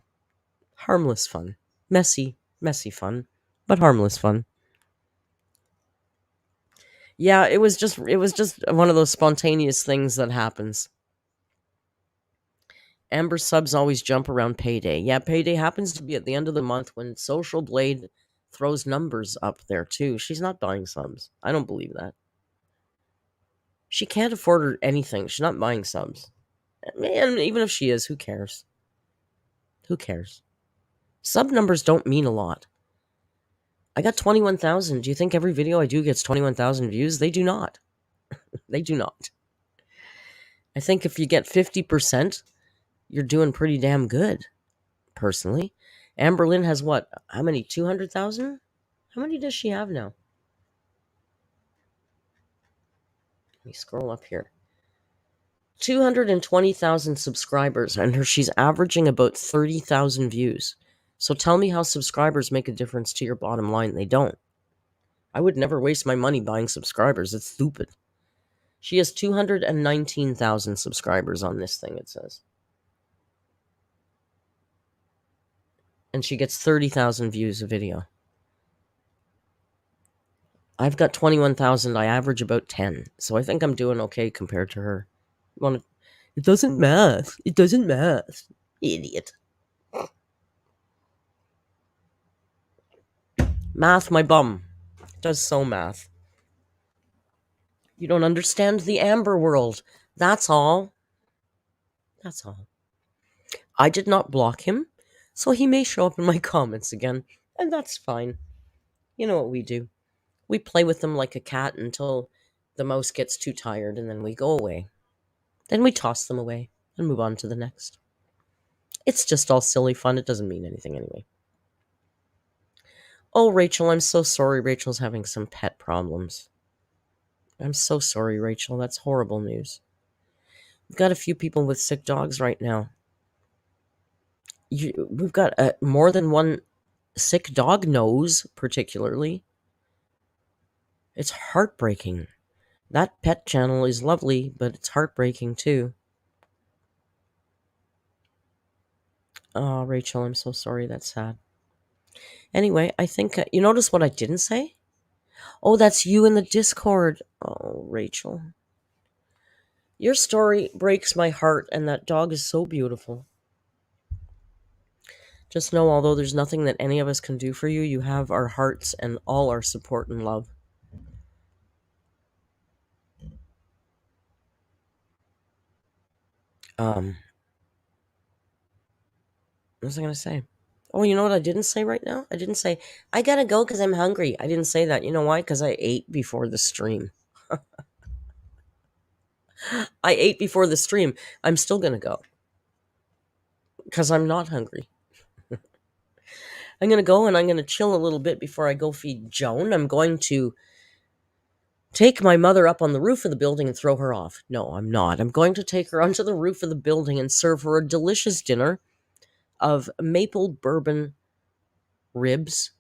Harmless fun. Messy fun, but harmless fun. Yeah, it was just one of those spontaneous things that happens. Amber subs always jump around payday. Yeah, payday happens to be at the end of the month when Social Blade throws numbers up there too. She's not buying subs. I don't believe that. She can't afford anything. She's not buying subs. Man, even if she is, who cares? Who cares? Sub numbers don't mean a lot. I got 21,000. Do you think every video I do gets 21,000 views? They do not. They do not. I think if you get 50%, you're doing pretty damn good, personally. AMBERLYNN has what? How many? 200,000? How many does she have now? Let me scroll up here. 220,000 subscribers, and she's averaging about 30,000 views. So tell me how subscribers make a difference to your bottom line. They don't. I would never waste my money buying subscribers. It's stupid. She has 219,000 subscribers on this thing, it says. And she gets 30,000 views a video. I've got 21,000. I average about 10. So I think I'm doing okay compared to her. It doesn't math. It doesn't math. Idiot. Math, my bum. It does so math. You don't understand the Amber world. That's all. That's all. I did not block him, so he may show up in my comments again, and that's fine. You know what we do. We play with them like a cat until the mouse gets too tired, and then we go away. Then we toss them away and move on to the next. It's just all silly fun. It doesn't mean anything anyway. Oh, Rachel, I'm so sorry. Rachel's having some pet problems. I'm so sorry, Rachel. That's horrible news. We've got a few people with sick dogs right now. We've got more than one sick dog nose, particularly. It's heartbreaking. That pet channel is lovely, but it's heartbreaking too. Oh, Rachel, I'm so sorry. That's sad. Anyway, I think you notice what I didn't say? Oh, that's you in the Discord. Oh, Rachel. Your story breaks my heart, and that dog is so beautiful. Just know, although there's nothing that any of us can do for you, you have our hearts and all our support and love. What was I going to say? Oh, you know what I didn't say right now? I didn't say, I gotta go because I'm hungry. I didn't say that. You know why? Because I ate before the stream. I ate before the stream. I'm still going to go because I'm not hungry. I'm going to go and I'm going to chill a little bit before I go feed Joan. I'm going to take my mother up on the roof of the building and throw her off. No, I'm not. I'm going to take her onto the roof of the building and serve her a delicious dinner of maple bourbon ribs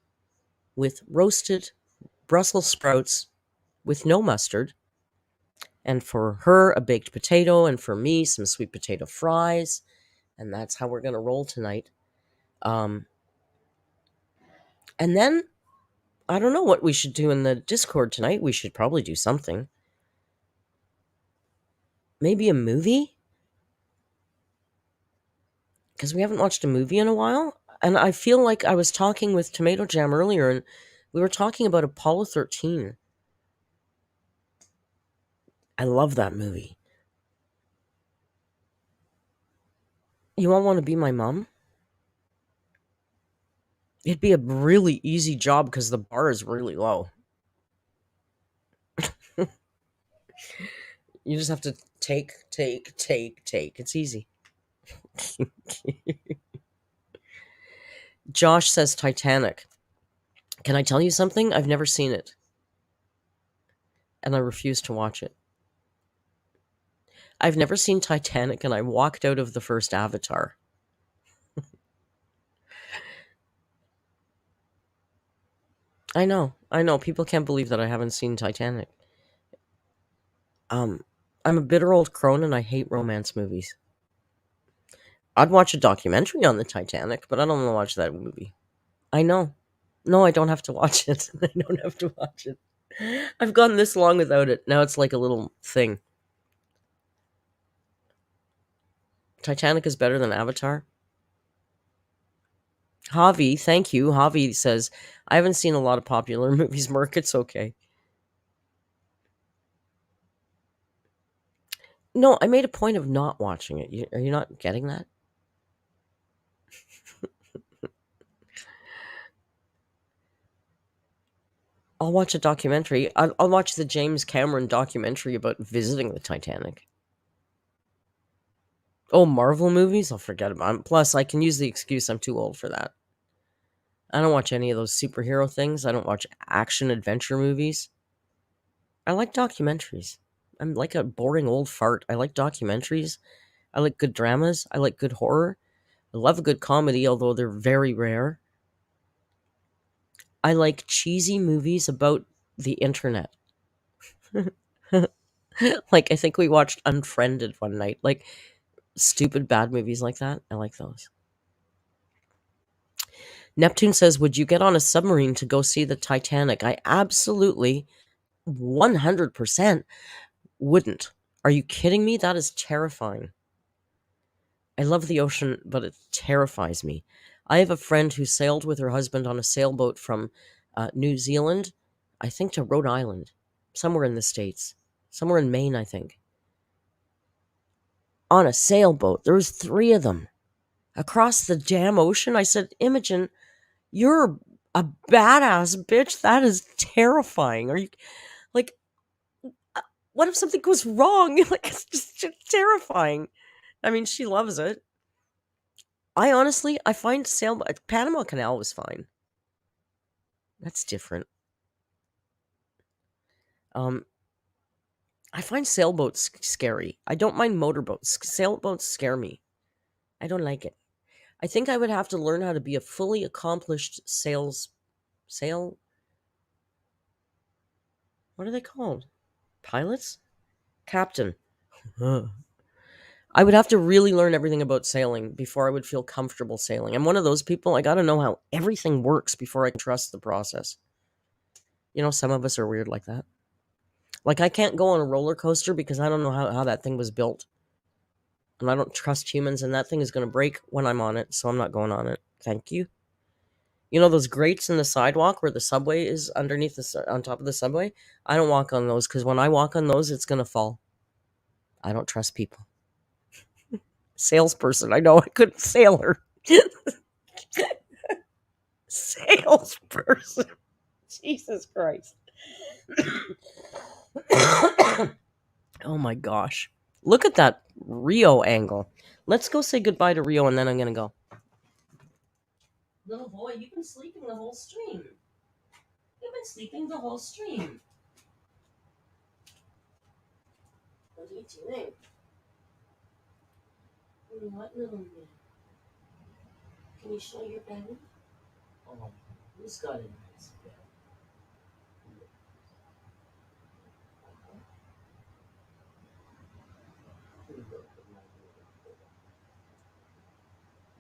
with roasted Brussels sprouts with no mustard. And for her, a baked potato. And for me, some sweet potato fries. And that's how we're going to roll tonight. And then, I don't know what we should do in the Discord tonight. We should probably do something. Maybe a movie? Because we haven't watched a movie in a while. And I feel like I was talking with Tomato Jam earlier, and we were talking about Apollo 13. I love that movie. You all want to be my mom? It'd be a really easy job because the bar is really low. You just have to take. It's easy. Josh says Titanic. Can I tell you something? I've never seen it. And I refuse to watch it. I've never seen Titanic, and I walked out of the first Avatar. I know. People can't believe that I haven't seen Titanic. I'm a bitter old crone, and I hate romance movies. I'd watch a documentary on the Titanic, but I don't want to watch that movie. I know. No, I don't have to watch it. I don't have to watch it. I've gone this long without it. Now it's like a little thing. Titanic is better than Avatar. Javi, thank you. Javi says, I haven't seen a lot of popular movies, Merc. It's okay. No, I made a point of not watching it. Are you not getting that? I'll watch a documentary. I'll watch the James Cameron documentary about visiting the Titanic. Oh, Marvel movies? I'll forget about them. Plus, I can use the excuse I'm too old for that. I don't watch any of those superhero things. I don't watch action adventure movies. I like documentaries. I'm like a boring old fart. I like documentaries. I like good dramas. I like good horror. I love a good comedy, although they're very rare. I like cheesy movies about the internet. Like, I think we watched Unfriended one night. Like, stupid bad movies like that. I like those. Neptune says, would you get on a submarine to go see the Titanic? I absolutely 100% wouldn't. Are you kidding me? That is terrifying. I love the ocean, but it terrifies me. I have a friend who sailed with her husband on a sailboat from New Zealand, I think, to Rhode Island, somewhere in the States, somewhere in Maine, I think. On a sailboat. There was 3 of them across the damn ocean. I said, Imogen, you're a badass bitch. That is terrifying. Are you like, what if something goes wrong? Like, it's just terrifying. I mean, she loves it. I find Panama Canal was fine. That's different. I find sailboats scary. I don't mind motorboats. Sailboats scare me. I don't like it. I think I would have to learn how to be a fully accomplished sail. What are they called? Pilots? Captain. I would have to really learn everything about sailing before I would feel comfortable sailing. I'm one of those people. I got to know how everything works before I can trust the process. You know, some of us are weird like that. Like, I can't go on a roller coaster because I don't know how that thing was built. And I don't trust humans, and that thing is going to break when I'm on it, so I'm not going on it. Thank you. You know those grates in the sidewalk where the subway is underneath on top of the subway? I don't walk on those because when I walk on those, it's going to fall. I don't trust people. Salesperson. I know I couldn't sailor. Salesperson. Jesus Christ. Oh my gosh. Look at that Rio angle. Let's go say goodbye to Rio and then I'm going to go. Little boy, you've been sleeping the whole stream. You've been sleeping the whole stream. What are you doing? What little man? Can you show your belly? Oh, who's got a nice belly?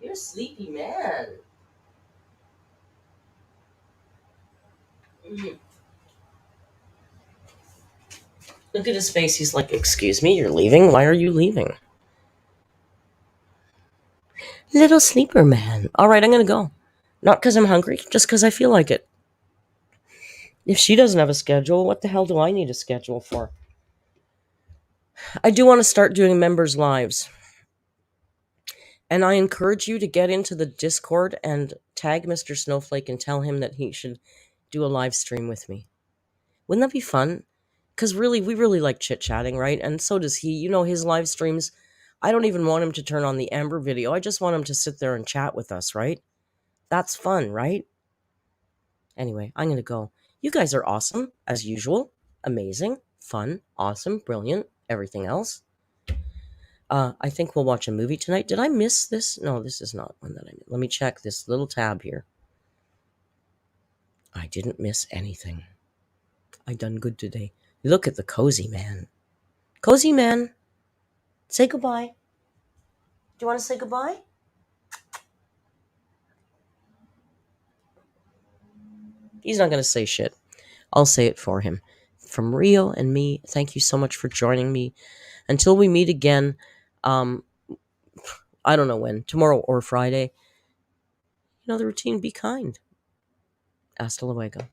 You're a sleepy man. Look at his face. He's like, excuse me, you're leaving? Why are you leaving? Little sleeper man. All right, I'm going to go. Not because I'm hungry, just because I feel like it. If she doesn't have a schedule, what the hell do I need a schedule for? I do want to start doing members' lives. And I encourage you to get into the Discord and tag Mr. Snowflake and tell him that he should do a live stream with me. Wouldn't that be fun? Because really, we really like chit-chatting, right? And so does he. You know, his live streams, I don't even want him to turn on the Amber video. I just want him to sit there and chat with us, right? That's fun, right? Anyway, I'm going to go. You guys are awesome, as usual. Amazing, fun, awesome, brilliant, everything else. I think we'll watch a movie tonight. Did I miss this? No, this is not one that I missed. Let me check this little tab here. I didn't miss anything. I done good today. Look at the cozy man. Cozy man, say goodbye. Do you want to say goodbye? He's not going to say shit. I'll say it for him. From Rio and me, thank you so much for joining me. Until we meet again, I don't know when, tomorrow or Friday. You know the routine, be kind. Hasta luego.